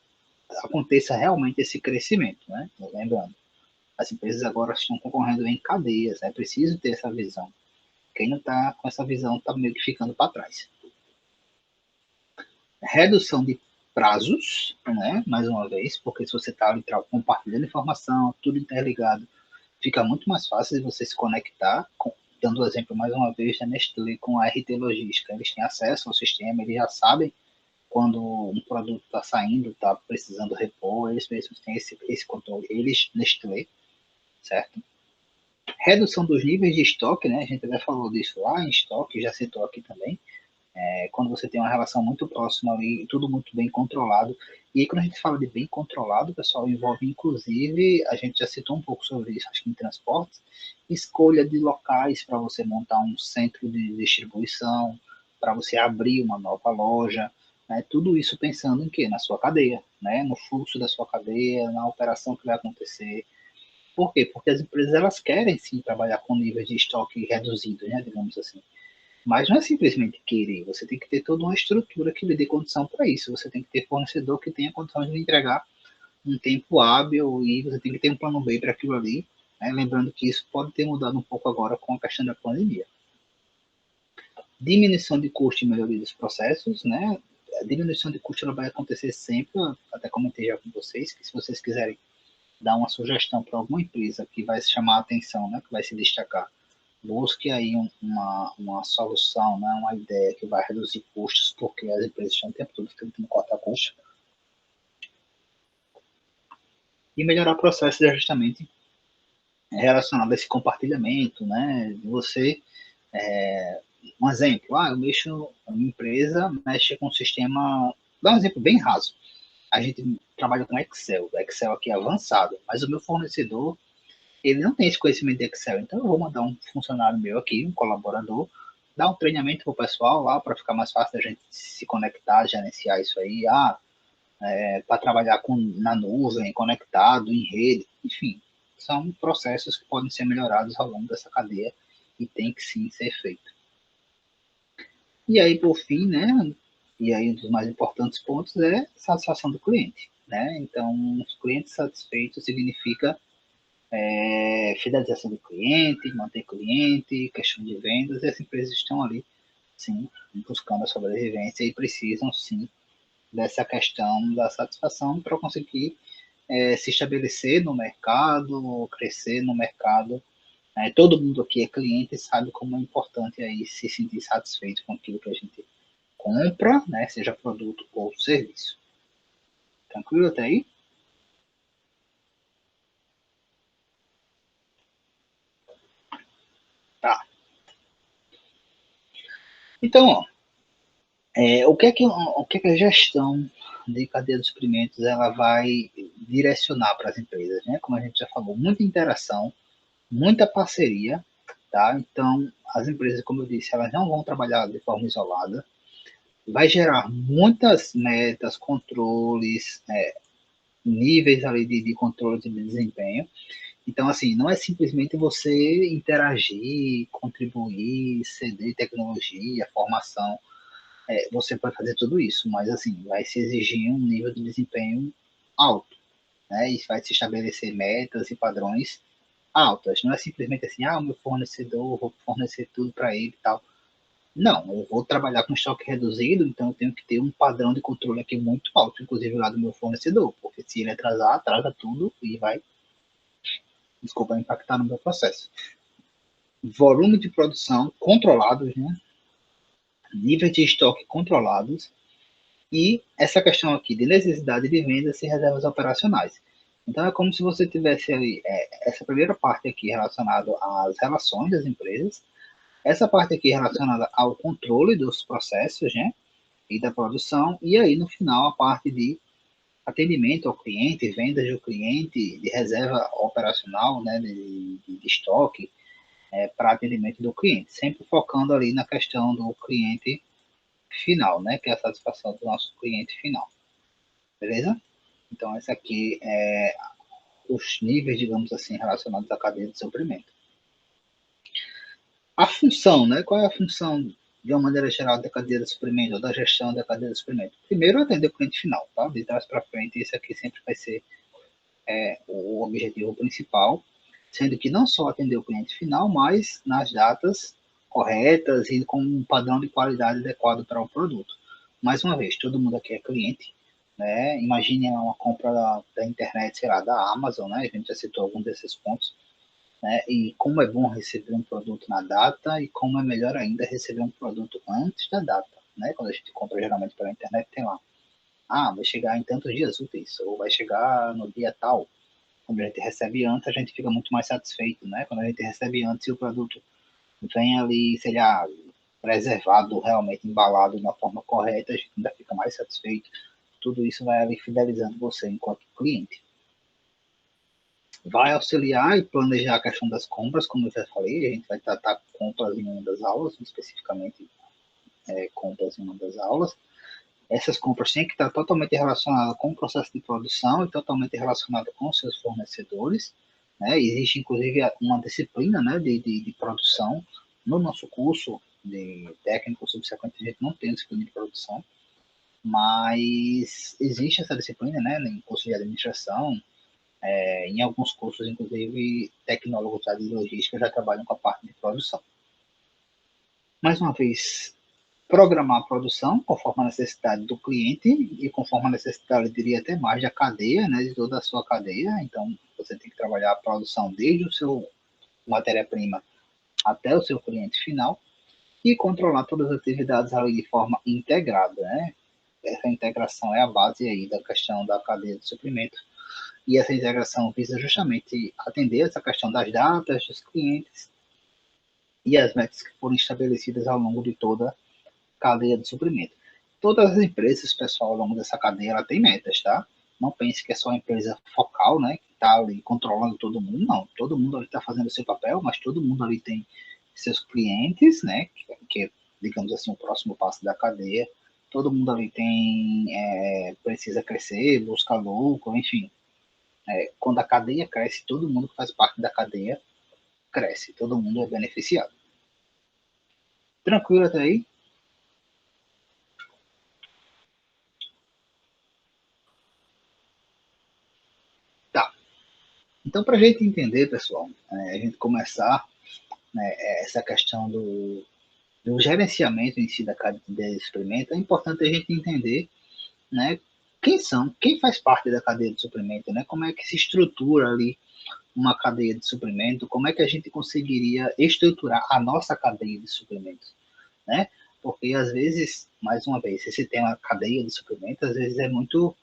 Speaker 1: aconteça realmente esse crescimento, né? Lembrando, as empresas agora estão concorrendo em cadeias, é preciso ter essa visão. Quem não está com essa visão está meio que ficando para trás. Redução de prazos, né? Mais uma vez, porque se você está compartilhando informação, tudo interligado, fica muito mais fácil de você se conectar. Dando o exemplo mais uma vez da Nestlé com a RT Logística, eles têm acesso ao sistema, eles já sabem quando um produto está saindo, está precisando repor, eles mesmos têm esse controle, eles, Nestlé, certo? Redução dos níveis de estoque, né? A gente até falou disso lá em estoque, já citou aqui também. Quando você tem uma relação muito próxima ali, tudo muito bem controlado. E aí, quando a gente fala de bem controlado, pessoal, envolve inclusive, a gente já citou um pouco sobre isso, acho que em transportes, escolha de locais para você montar um centro de distribuição, para você abrir uma nova loja, né? Tudo isso pensando em quê? Na sua cadeia, né? No fluxo da sua cadeia, na operação que vai acontecer. Por quê? Porque as empresas elas querem sim trabalhar com níveis de estoque reduzido, né? Digamos assim. Mas não é simplesmente querer, você tem que ter toda uma estrutura que lhe dê condição para isso. Você tem que ter fornecedor que tenha condição de entregar um tempo hábil e você tem que ter um plano B para aquilo ali. Né? Lembrando que isso pode ter mudado um pouco agora com a questão da pandemia. Diminuição de custo e melhoria dos processos, né? A diminuição de custo ela vai acontecer sempre, até comentei já com vocês, que se vocês quiserem dar uma sugestão para alguma empresa que vai chamar a atenção, né, que vai se destacar, busque aí uma solução, né, uma ideia que vai reduzir custos, porque as empresas estão o tempo todo tentando cortar custos, e melhorar o processo de ajustamento relacionado a esse compartilhamento, né, você, um exemplo, eu mexo, a minha empresa mexe com um sistema, dá um exemplo bem raso, a gente trabalha com Excel, o Excel aqui é avançado, mas o meu fornecedor, ele não tem esse conhecimento de Excel, então eu vou mandar um funcionário meu aqui, um colaborador, dar um treinamento para o pessoal lá, para ficar mais fácil a gente se conectar, gerenciar isso aí, para trabalhar na nuvem, conectado, em rede, enfim, são processos que podem ser melhorados ao longo dessa cadeia e tem que sim ser feito. E aí, por fim, né, e aí um dos mais importantes pontos é satisfação do cliente, né, então, os clientes satisfeitos significa fidelização do cliente, manter cliente, questão de vendas, e as empresas estão ali, sim, buscando a sobrevivência e precisam, sim, dessa questão da satisfação para conseguir se estabelecer no mercado, crescer no mercado. Todo mundo aqui é cliente e sabe como é importante aí se sentir satisfeito com aquilo que a gente compra, né, seja produto ou serviço. Tranquilo até aí? Tá. Então, ó, o que é que a gestão de cadeia de suprimentos ela vai direcionar para as empresas, né? Como a gente já falou, muita interação, muita parceria, tá? Então, as empresas, como eu disse, elas não vão trabalhar de forma isolada, vai gerar muitas metas, controles, níveis ali de controle de desempenho. Então, assim, não é simplesmente você interagir, contribuir, ceder tecnologia, formação, você pode fazer tudo isso, mas assim, vai se exigir um nível de desempenho alto, né? E vai se estabelecer metas e padrões altas. Não é simplesmente assim, o meu fornecedor, vou fornecer tudo para ele e tal. Não, eu vou trabalhar com estoque reduzido, então eu tenho que ter um padrão de controle aqui muito alto, inclusive lá do meu fornecedor, porque se ele atrasar, atrasa tudo e vai, desculpa, impactar no meu processo. Volume de produção controlados, né? Níveis de estoque controlados, e essa questão aqui de necessidade de vendas e reservas operacionais. Então, é como se você tivesse ali essa primeira parte aqui relacionada às relações das empresas, essa parte aqui relacionada ao controle dos processos, né, e da produção, e aí no final a parte de atendimento ao cliente, vendas do cliente, de reserva operacional, né, de estoque, para atendimento do cliente, sempre focando ali na questão do cliente final, né, que é a satisfação do nosso cliente final. Beleza? Então, esse aqui é os níveis, digamos assim, relacionados à cadeia de suprimento. A função, né? Qual é a função de uma maneira geral, da cadeia de suprimento, ou da gestão da cadeia de suprimento? Primeiro, atender o cliente final, tá? De trás para frente, isso aqui sempre vai ser o objetivo principal, sendo que não só atender o cliente final, mas nas datas corretas e com um padrão de qualidade adequado para o produto. Mais uma vez, todo mundo aqui é cliente, né? Imagine uma compra da internet, sei lá, da Amazon, né? A gente já citou alguns desses pontos, né? E como é bom receber um produto na data e como é melhor ainda receber um produto antes da data, né? Quando a gente compra geralmente pela internet, tem lá, vai chegar em tantos dias úteis, ou vai chegar no dia tal. Quando a gente recebe antes, a gente fica muito mais satisfeito, né? Quando a gente recebe antes e o produto vem ali, sei lá, preservado, realmente embalado da forma correta, a gente ainda fica mais satisfeito. Tudo isso vai ali fidelizando você enquanto cliente. Vai auxiliar e planejar a questão das compras, como eu já falei, a gente vai tratar compras em uma das aulas, especificamente compras em uma das aulas. Essas compras têm que estar totalmente relacionadas com o processo de produção e totalmente relacionadas com os seus fornecedores. Né? Existe, inclusive, uma disciplina, né, de produção. No nosso curso de técnico subsequente, a gente não tem disciplina de produção, mas existe essa disciplina, né, em curso de administração, em alguns cursos, inclusive, tecnólogos de logística já trabalham com a parte de produção. Mais uma vez, programar a produção conforme a necessidade do cliente e conforme a necessidade, eu diria até mais, da cadeia, né, de toda a sua cadeia. Então, você tem que trabalhar a produção desde o seu matéria-prima até o seu cliente final e controlar todas as atividades ali de forma integrada, né? Essa integração é a base aí da questão da cadeia de suprimento e essa integração visa justamente atender essa questão das datas dos clientes e as metas que foram estabelecidas ao longo de toda a cadeia de suprimento. Todas as empresas, pessoal, ao longo dessa cadeia, ela tem metas, tá? Não pense que é só a empresa focal, né, que está ali controlando todo mundo, não. Todo mundo ali está fazendo o seu papel, mas todo mundo ali tem seus clientes, né, que digamos assim, o próximo passo da cadeia. Todo mundo ali tem, precisa crescer, busca lucro, enfim. Quando a cadeia cresce, todo mundo que faz parte da cadeia cresce, todo mundo é beneficiado. Tranquilo até aí? Tá. Então, para a gente entender, pessoal, a gente começar, né, essa questão do gerenciamento em si da cadeia de suprimento, é importante a gente entender, né, quem faz parte da cadeia de suprimento, né, como é que se estrutura ali uma cadeia de suprimento, como é que a gente conseguiria estruturar a nossa cadeia de suprimentos, né? Porque às vezes, mais uma vez, esse tema cadeia de suprimento, às vezes é muito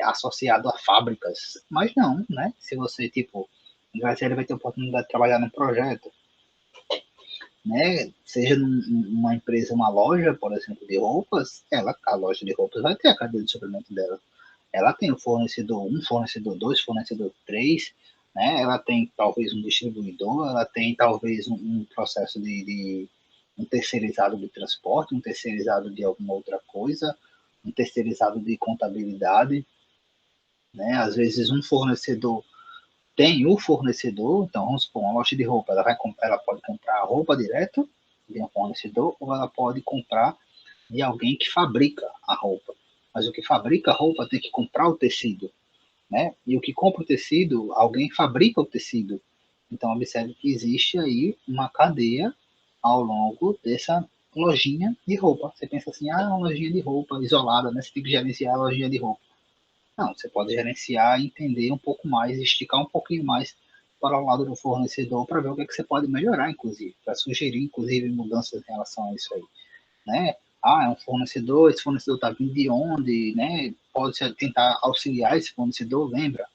Speaker 1: associado a fábricas, mas não, né? Se você, tipo, vai ter a oportunidade de trabalhar num projeto, né? Seja numa empresa, uma loja, por exemplo, de roupas, a loja de roupas vai ter a cadeia de suprimento dela. Ela tem o fornecedor um, fornecedor 2, fornecedor 3, né? Ela tem talvez um distribuidor, ela tem talvez um processo de um terceirizado de transporte, um terceirizado de alguma outra coisa, um terceirizado de contabilidade, né? Às vezes um fornecedor tem o fornecedor, então vamos supor, uma loja de roupa, ela pode comprar a roupa direto de um fornecedor ou ela pode comprar de alguém que fabrica a roupa. Mas o que fabrica a roupa tem que comprar o tecido, né? E o que compra o tecido, alguém fabrica o tecido. Então observe que existe aí uma cadeia ao longo dessa lojinha de roupa. Você pensa assim, uma lojinha de roupa isolada, né? Você tem que gerenciar a lojinha de roupa. Não, você pode gerenciar, entender um pouco mais, esticar um pouquinho mais para o lado do fornecedor para ver o que, é que você pode melhorar, inclusive, para sugerir, inclusive, mudanças em relação a isso aí, né? É um fornecedor, esse fornecedor está vindo de onde, né? Pode tentar auxiliar esse fornecedor, lembra?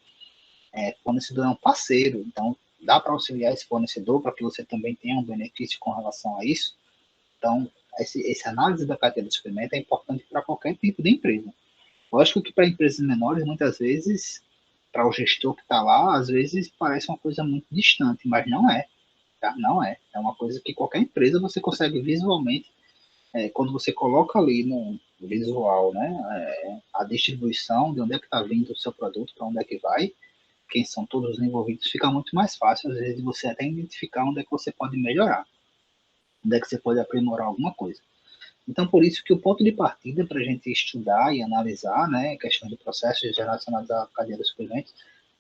Speaker 1: Fornecedor é um parceiro, então dá para auxiliar esse fornecedor para que você também tenha um benefício com relação a isso. Então, essa análise da cadeia de suprimento é importante para qualquer tipo de empresa. Lógico que para empresas menores, muitas vezes, para o gestor que está lá, às vezes parece uma coisa muito distante, mas não é. Tá? Não é. É uma coisa que qualquer empresa você consegue visualmente, quando você coloca ali no visual, né, a distribuição, de onde é que está vindo o seu produto, para onde é que vai, quem são todos os envolvidos, fica muito mais fácil, às vezes, você até identificar onde é que você pode melhorar, onde é que você pode aprimorar alguma coisa. Então, por isso que o ponto de partida para a gente estudar e analisar, né, questões de processos relacionados à cadeia dos suprimentos,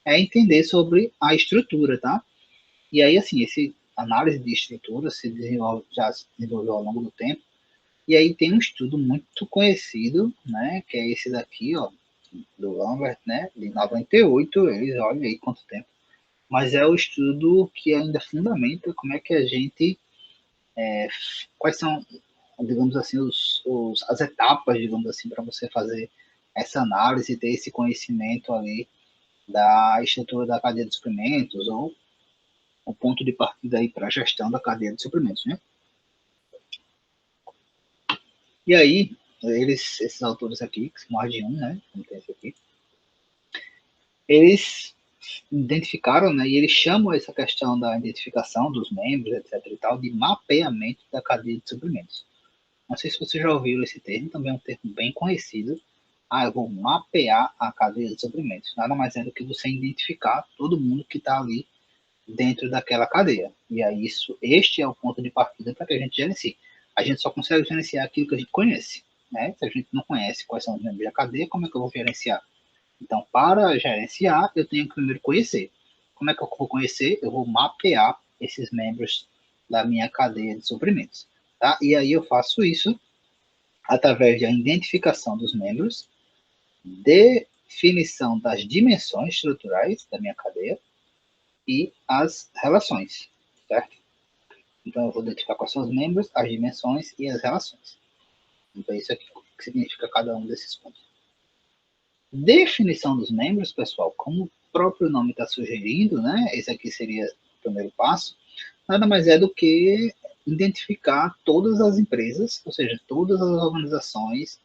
Speaker 1: é entender sobre a estrutura, tá? E aí, assim, esse análise de estrutura já se desenvolveu ao longo do tempo, e aí tem um estudo muito conhecido, né, que é esse daqui, ó, do Lambert, né, de 98, eles, olha aí quanto tempo, mas é o estudo que ainda fundamenta como é que a gente, quais são, digamos assim, as etapas, digamos assim, para você fazer essa análise, ter esse conhecimento ali da estrutura da cadeia de suprimentos, ou o ponto de partida aí para a gestão da cadeia de suprimentos, né? E aí, esses autores aqui, que são mais de um, né, como tem esse aqui, eles identificaram, né, e eles chamam essa questão da identificação dos membros, etc e tal, de mapeamento da cadeia de suprimentos. Não sei se você já ouviu esse termo, também é um termo bem conhecido. Ah, eu vou mapear a cadeia de suprimentos. Nada mais é do que você identificar todo mundo que está ali dentro daquela cadeia. E aí, este é o ponto de partida para que a gente gerencie. A gente só consegue gerenciar aquilo que a gente conhece. Né? Se a gente não conhece quais são os membros da cadeia, como é que eu vou gerenciar? Então, para gerenciar, eu tenho que primeiro conhecer. Como é que eu vou conhecer? Eu vou mapear esses membros da minha cadeia de suprimentos. Tá? E aí eu faço isso através da identificação dos membros, definição das dimensões estruturais da minha cadeia e as relações, certo? Então eu vou identificar quais são os membros, as dimensões e as relações. Então isso aqui que significa cada um desses pontos. Definição dos membros, pessoal, como o próprio nome está sugerindo, né? Esse aqui seria o primeiro passo. Nada mais é do que identificar todas as empresas, ou seja, todas as organizações,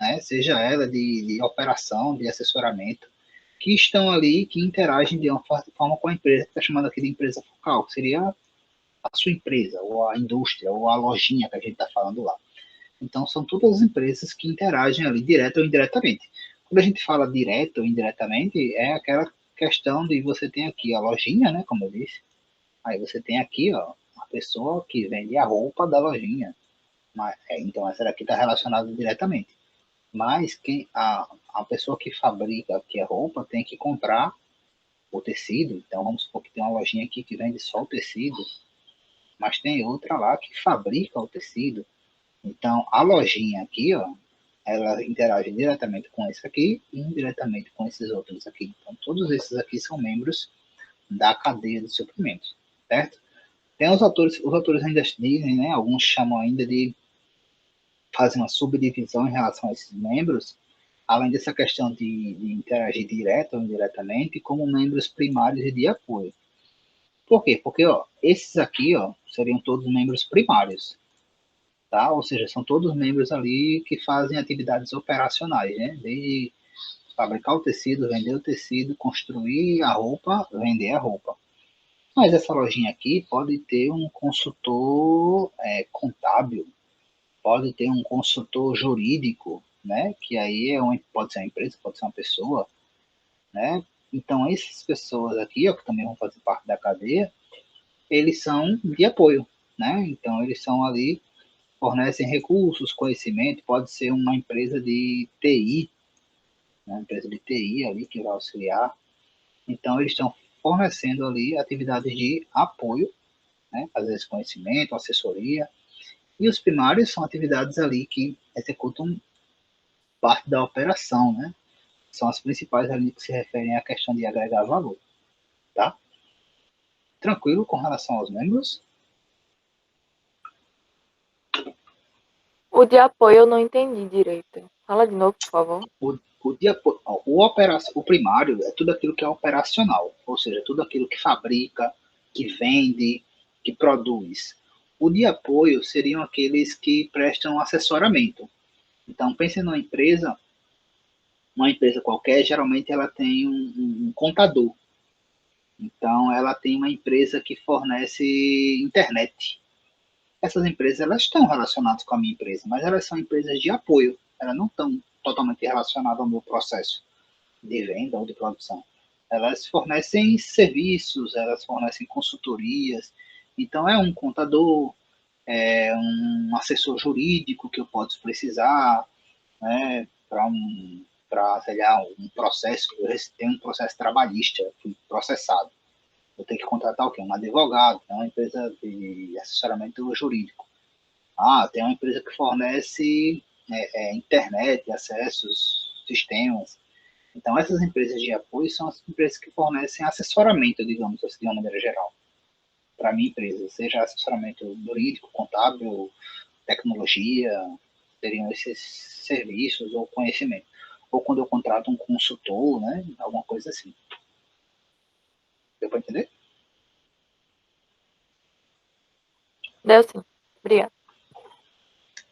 Speaker 1: né, seja ela de operação, de assessoramento, que estão ali, que interagem de uma forma com a empresa, que está chamada aqui de empresa focal, que seria a sua empresa, ou a indústria, ou a lojinha que a gente está falando lá. Então, são todas as empresas que interagem ali, direto ou indiretamente. Quando a gente fala direto ou indiretamente, é aquela questão de você tem aqui a lojinha, né, como eu disse, aí você tem aqui, ó, a pessoa que vende a roupa da lojinha. Mas, então, essa daqui está relacionada diretamente. Mas a pessoa que fabrica aqui a roupa tem que comprar o tecido. Então, vamos supor que tem uma lojinha aqui que vende só o tecido, mas tem outra lá que fabrica o tecido. Então, a lojinha aqui, ó, ela interage diretamente com esse aqui e indiretamente com esses outros aqui. Então, todos esses aqui são membros da cadeia de suprimentos, certo? Tem os autores ainda dizem, né, alguns chamam ainda de fazer uma subdivisão em relação a esses membros, além dessa questão de interagir direto ou indiretamente, como membros primários e de apoio. Por quê? Porque ó, esses aqui ó, seriam todos membros primários, tá? Ou seja, são todos membros ali que fazem atividades operacionais, né? Desde fabricar o tecido, vender o tecido, construir a roupa, vender a roupa. Mas essa lojinha aqui pode ter um consultor contábil, pode ter um consultor jurídico, né? Que aí pode ser uma empresa, pode ser uma pessoa, né? Então essas pessoas aqui, ó, que também vão fazer parte da cadeia, eles são de apoio, né? Então eles são ali, fornecem recursos, conhecimento, pode ser uma empresa de TI, né? Uma empresa de TI ali que vai auxiliar. Então eles estão fornecendo ali atividades de apoio, né? Às vezes conhecimento, assessoria. E os primários são atividades ali que executam parte da operação, né? São as principais ali que se referem à questão de agregar valor, tá? Tranquilo com relação aos membros?
Speaker 2: O de apoio eu não entendi direito. Fala de novo, por favor.
Speaker 1: O primário é tudo aquilo que é operacional, ou seja, tudo aquilo que fabrica, que vende, que produz. O de apoio seriam aqueles que prestam assessoramento. Então, pense numa empresa, uma empresa qualquer, geralmente ela tem um contador. Então, ela tem uma empresa que fornece internet. Essas empresas elas estão relacionadas com a minha empresa, mas elas são empresas de apoio. Elas não estão totalmente relacionadas ao meu processo de venda ou de produção. Elas fornecem serviços, elas fornecem consultorias. Então, é um contador, um assessor jurídico que eu posso precisar, né, sei lá, um processo, eu tenho um processo trabalhista, fui processado. Eu tenho que contratar o quê? Um advogado, uma empresa de assessoramento jurídico. Ah, tem uma empresa que fornece internet, acessos, sistemas. Então, essas empresas de apoio são as empresas que fornecem assessoramento, digamos assim, de uma maneira geral, para a minha empresa, seja assessoramento jurídico, contábil, tecnologia, seriam esses serviços ou conhecimento. Ou quando eu contrato um consultor, né, alguma coisa assim. Deu para entender?
Speaker 2: Deu sim. Obrigada.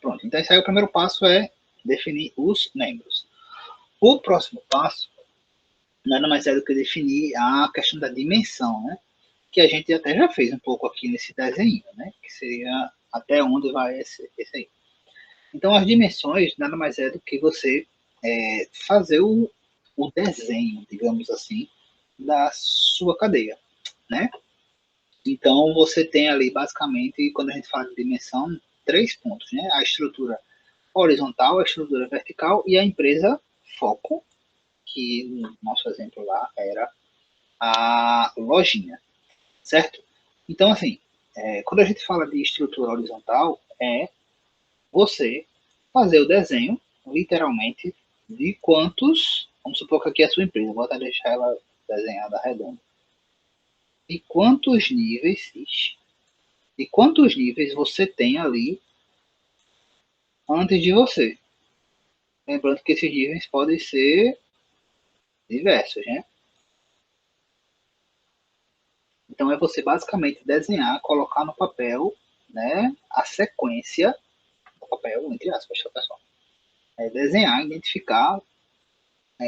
Speaker 1: Pronto, então esse aí o primeiro passo é definir os membros. O próximo passo nada mais é do que definir a questão da dimensão, né? Que a gente até já fez um pouco aqui nesse desenho, né? Que seria até onde vai esse aí. Então, as dimensões nada mais é do que você fazer o desenho, digamos assim, da sua cadeia, né? Então, você tem ali, basicamente, quando a gente fala de dimensão, 3 pontos, né? A estrutura horizontal, a estrutura vertical e a empresa foco, que no nosso exemplo lá era a lojinha, certo? Então, assim, quando a gente fala de estrutura horizontal, é você fazer o desenho, literalmente, de quantos, vamos supor que aqui é a sua empresa, vou até deixar ela desenhada redonda, de quantos níveis, de quantos níveis você tem ali antes de você. Lembrando que esses níveis podem ser diversos, né? Então é você basicamente desenhar, colocar no papel, né, a sequência, no papel, entre aspas, tá, pessoal? Desenhar, identificar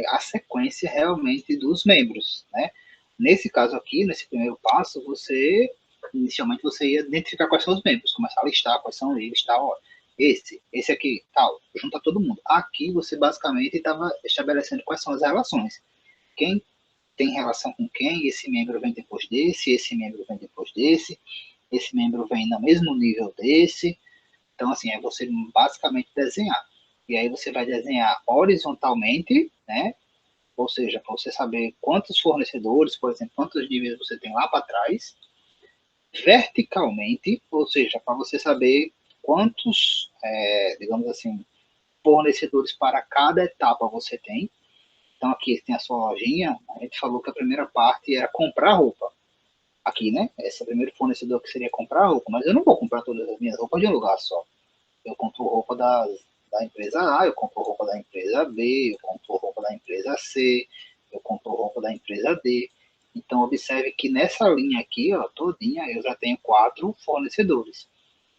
Speaker 1: a sequência realmente dos membros, né? Nesse caso aqui, nesse primeiro passo, inicialmente você ia identificar quais são os membros, começar a listar quais são eles, tal, ó, esse aqui, tal, junta todo mundo. Aqui você basicamente estava estabelecendo quais são as relações. Quem tem relação com quem, esse membro vem depois desse, esse membro vem depois desse, esse membro vem no mesmo nível desse. Então, assim, é você basicamente desenhar. E aí você vai desenhar horizontalmente, né? Ou seja, para você saber quantos fornecedores, por exemplo, quantos níveis você tem lá para trás, verticalmente, ou seja, para você saber quantos, digamos assim, fornecedores para cada etapa você tem. Então aqui tem a sua lojinha, a gente falou que a primeira parte era comprar roupa. Aqui, né? Esse é o primeiro fornecedor que seria comprar roupa, mas eu não vou comprar todas as minhas roupas de um lugar só. Eu compro roupa da empresa A, eu compro roupa da empresa B, eu compro roupa da empresa C, eu compro roupa da empresa D. Então, observe que nessa linha aqui, ó, todinha, eu já tenho 4 fornecedores.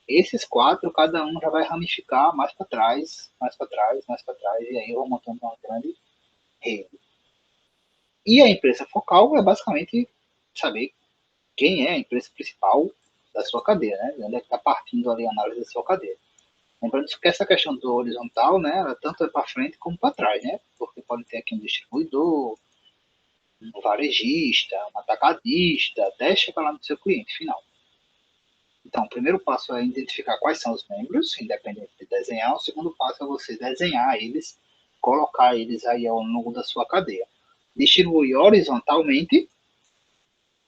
Speaker 1: Esses 4, cada um já vai ramificar mais para trás, mais para trás, mais para trás, e aí eu vou montando uma grande rede. E a empresa focal é basicamente saber quem é a empresa principal da sua cadeia, né? De onde é que está partindo ali a análise da sua cadeia. Lembrando que essa questão do horizontal, né, ela tanto é para frente como para trás, né? Porque pode ter aqui um distribuidor, um varejista, um atacadista, até chegar lá no seu cliente final. Então, o primeiro passo é identificar quais são os membros, independente de desenhar. O segundo passo é você desenhar eles, colocar eles aí ao longo da sua cadeia. Distribuir horizontalmente,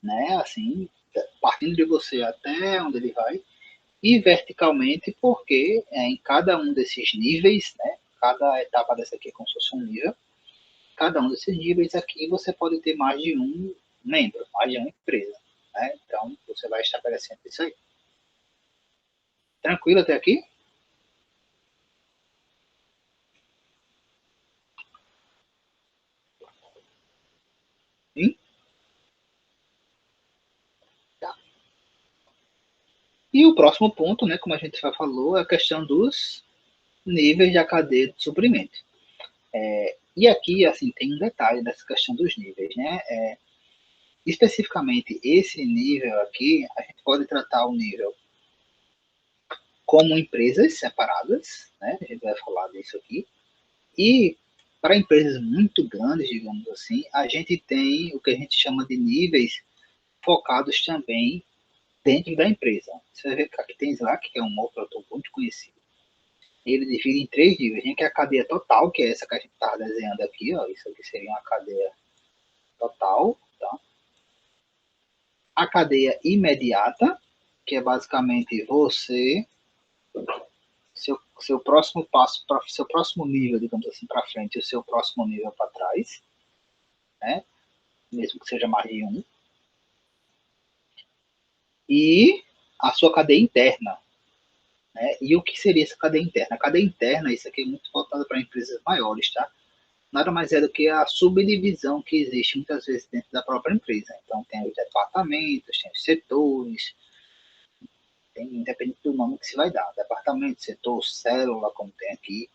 Speaker 1: né, assim, partindo de você até onde ele vai, e verticalmente, porque em cada um desses níveis, né, cada etapa dessa aqui é como se fosse um nível, cada um desses níveis aqui você pode ter mais de um membro, mais de uma empresa. Né? Então, você vai estabelecendo isso aí. Tranquilo até aqui? Sim? Tá. E o próximo ponto, né, como a gente já falou, é a questão dos níveis da cadeia de suprimento. E aqui, assim, tem um detalhe dessa questão dos níveis, né? Especificamente esse nível aqui, a gente pode tratar o nível como empresas separadas, né? A gente vai falar disso aqui. E para empresas muito grandes, digamos assim, a gente tem o que a gente chama de níveis focados também dentro da empresa. Você vai ver que aqui tem Slack, que é um outro produto muito conhecido. Ele divide em 3 níveis, né? Que é a cadeia total, que é essa que a gente está desenhando aqui, ó. Isso aqui seria uma cadeia total, tá? A cadeia imediata, que é basicamente você, seu próximo passo, para seu próximo nível, digamos assim, para frente, e o seu próximo nível para trás, né? Mesmo que seja mais de um. E a sua cadeia interna, né? E o que seria essa cadeia interna? A cadeia interna, isso aqui é muito voltado para empresas maiores, tá? Nada mais é do que a subdivisão que existe muitas vezes dentro da própria empresa. Então, tem os departamentos, tem os setores, tem, independente do nome que se vai dar, departamento, setor, célula, como tem aqui.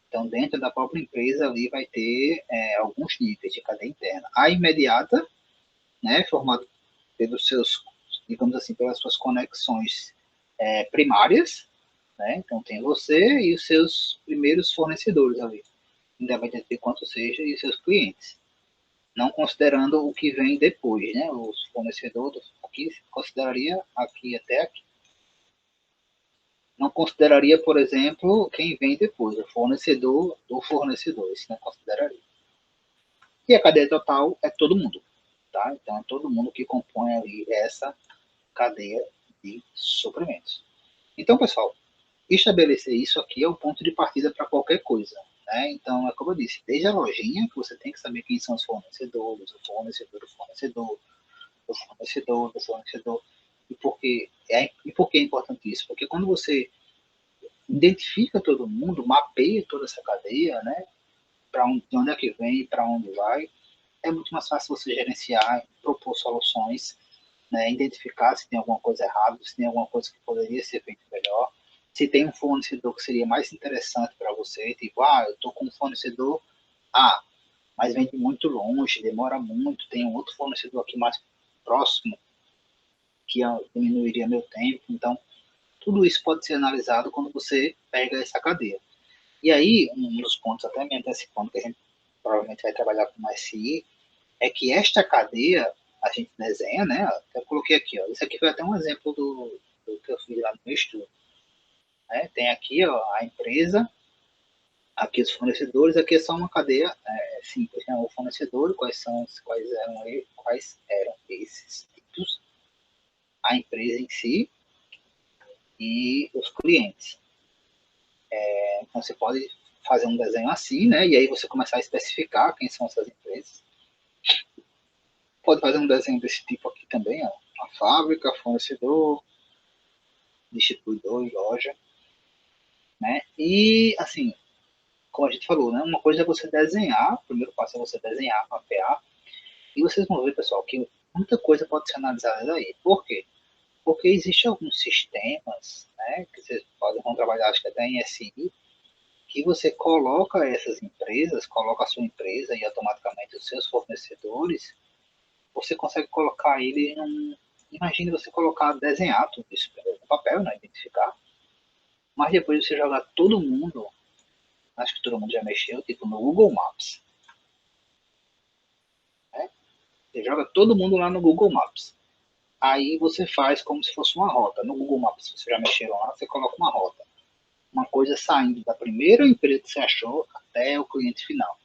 Speaker 1: Então, dentro da própria empresa ali vai ter alguns níveis de cadeia interna. A imediata, né, formada pelos seus, digamos assim, pelas suas conexões primárias, né? Então, tem você e os seus primeiros fornecedores ali, independente de quanto seja, e os seus clientes. Não considerando o que vem depois, né? Os fornecedores, aqui consideraria aqui até aqui. Não consideraria, por exemplo, quem vem depois, o fornecedor do fornecedor, isso não consideraria. E a cadeia total é todo mundo, tá? Então é todo mundo que compõe ali essa cadeia de suprimentos. Então, pessoal, estabelecer isso aqui é o ponto de partida para qualquer coisa, né? Então, é como eu disse, desde a lojinha, que você tem que saber quem são os fornecedores, o fornecedor do fornecedor, do fornecedor, do fornecedor. E por que é importante isso? Porque quando você identifica todo mundo, mapeia toda essa cadeia, né? Para onde é que vem, para onde vai, é muito mais fácil você gerenciar, propor soluções, né? Identificar se tem alguma coisa errada, se tem alguma coisa que poderia ser feita melhor, se tem um fornecedor que seria mais interessante para você, tipo, eu estou com um fornecedor A, mas vende muito longe, demora muito, tem um outro fornecedor aqui mais próximo que diminuiria meu tempo, então tudo isso pode ser analisado quando você pega essa cadeia. E aí, um dos pontos, até me antecipando, que a gente provavelmente vai trabalhar com mais SI, é que esta cadeia a gente desenha, né? Eu coloquei aqui, ó. Isso aqui foi até um exemplo do que eu fiz lá no meu estudo. Né? Tem aqui, ó, a empresa, aqui os fornecedores, aqui é só uma cadeia simples, né? O fornecedor, quais eram esses tipos, a empresa em si e os clientes. Então você pode fazer um desenho assim, né? E aí você começar a especificar quem são essas empresas. Pode fazer um desenho desse tipo aqui também, ó. A fábrica, fornecedor, distribuidor e loja, né? E assim, como a gente falou, né? Uma coisa é você desenhar, o primeiro passo é você desenhar, mapear, e vocês vão ver, pessoal, que muita coisa pode ser analisada daí. Por quê? Porque existem alguns sistemas, né? Que vocês vão trabalhar, acho que até em SI, que você coloca essas empresas, coloca a sua empresa e automaticamente os seus fornecedores, você consegue colocar ele num. Imagine você colocar, desenhar tudo isso no papel, né, identificar, mas depois você jogar todo mundo, acho que todo mundo já mexeu, tipo no Google Maps. Né? Você joga todo mundo lá no Google Maps. Aí você faz como se fosse uma rota. No Google Maps, se você já mexeu lá, você coloca uma rota. Uma coisa saindo da primeira empresa que você achou até o cliente final.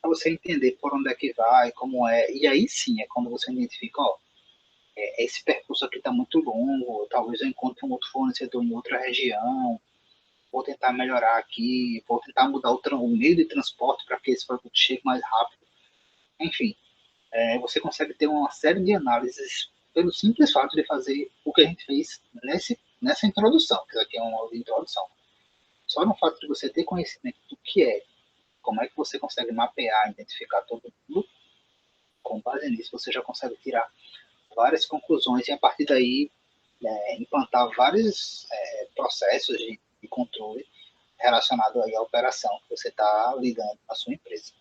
Speaker 1: Para você entender por onde é que vai, como é. E aí sim é quando você identifica, ó, esse percurso aqui está muito longo, talvez eu encontre um outro fornecedor em outra região, vou tentar melhorar aqui, vou tentar mudar o meio de transporte para que esse produto chegue mais rápido. Enfim, você consegue ter uma série de análises pelo simples fato de fazer o que a gente fez nessa introdução, que aqui é uma aula de introdução. Só no fato de você ter conhecimento do que é, como é que você consegue mapear, identificar todo mundo, com base nisso você já consegue tirar várias conclusões e a partir daí implantar vários processos de controle relacionado aí à operação que você está lidando na sua empresa.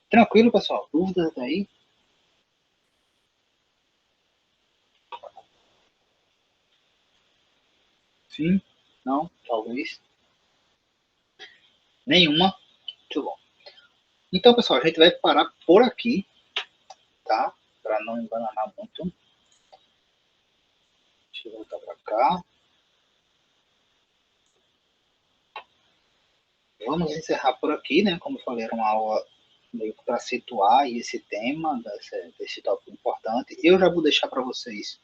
Speaker 1: Tranquilo, pessoal? Dúvidas aí? Sim? Não? Talvez? Nenhuma? Muito bom. Então, pessoal, a gente vai parar por aqui, tá? Para não embananar muito. Deixa eu voltar para cá. Vamos encerrar por aqui, né? Como eu falei, era uma aula meio que para situar esse tema, desse tópico importante. Eu já vou deixar para vocês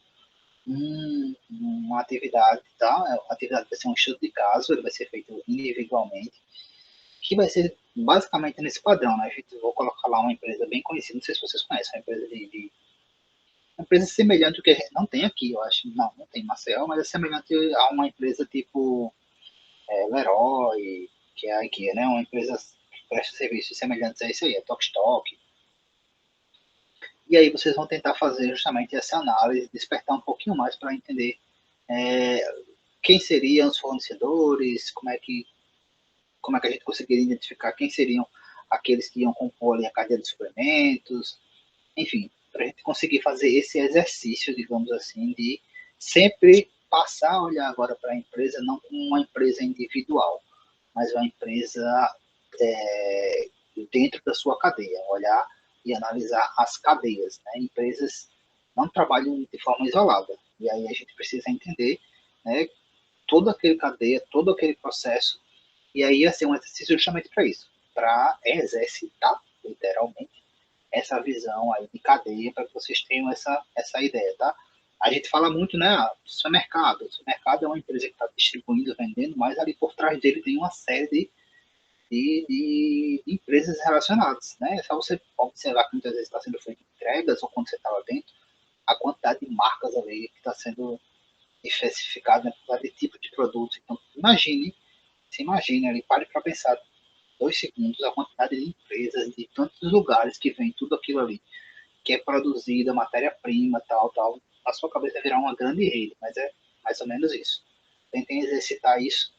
Speaker 1: uma atividade, tá? A atividade vai ser um estudo de caso, ele vai ser feito individualmente, que vai ser basicamente nesse padrão, né? A gente vou colocar lá uma empresa bem conhecida, não sei se vocês conhecem, uma empresa uma empresa semelhante ao que a gente não tem aqui, eu acho. Não tem Maceió, mas é semelhante a uma empresa tipo Leroy, que é a IKEA, né? Uma empresa que presta serviços semelhantes a isso aí, a Tok. E aí vocês vão tentar fazer justamente essa análise, despertar um pouquinho mais para entender é, quem seriam os fornecedores, como é que a gente conseguiria identificar quem seriam aqueles que iam compor ali a cadeia de suplementos, enfim, para a gente conseguir fazer esse exercício, digamos assim, de sempre passar a olhar agora para a empresa não como uma empresa individual, mas uma empresa dentro da sua cadeia, olhar e analisar as cadeias. Né? Empresas não trabalham de forma isolada, e aí a gente precisa entender, né, todo aquele cadeia, todo aquele processo, e aí ia ser um exercício justamente para isso, para exercitar, literalmente, essa visão aí de cadeia, para que vocês tenham essa ideia, tá? A gente fala muito, né, supermercado. O supermercado é uma empresa que está distribuindo, vendendo, mas ali por trás dele tem uma série de empresas relacionadas, né? É só você observar que muitas vezes está sendo feito entregas ou quando você está lá dentro, a quantidade de marcas ali que está sendo especificada, né, por de tipo de produto. Então, se imagine ali, pare para pensar 2 segundos a quantidade de empresas de tantos lugares que vem tudo aquilo ali, que é produzida, matéria-prima, tal. A sua cabeça vai virar uma grande rede, mas é mais ou menos isso. Tentem exercitar isso,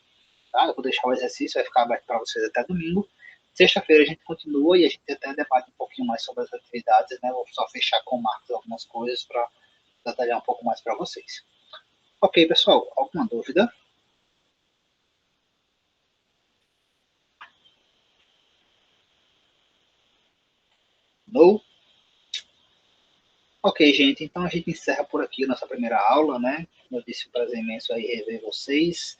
Speaker 1: tá? Eu vou deixar o exercício, vai ficar aberto para vocês até domingo. Sexta-feira a gente continua e a gente até debate um pouquinho mais sobre as atividades, né? Vou só fechar com o Marcos algumas coisas para detalhar um pouco mais para vocês. Ok, pessoal, alguma dúvida? No? Ok, gente, então a gente encerra por aqui a nossa primeira aula, né? Como eu disse, um prazer imenso aí rever vocês.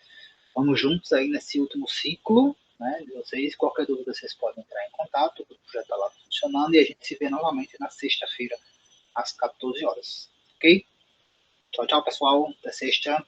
Speaker 1: Vamos juntos aí nesse último ciclo, né, de vocês. Qualquer dúvida, vocês podem entrar em contato, o grupo já está lá funcionando e a gente se vê novamente na sexta-feira, às 14 horas. Ok? Tchau, tchau, pessoal. Até sexta.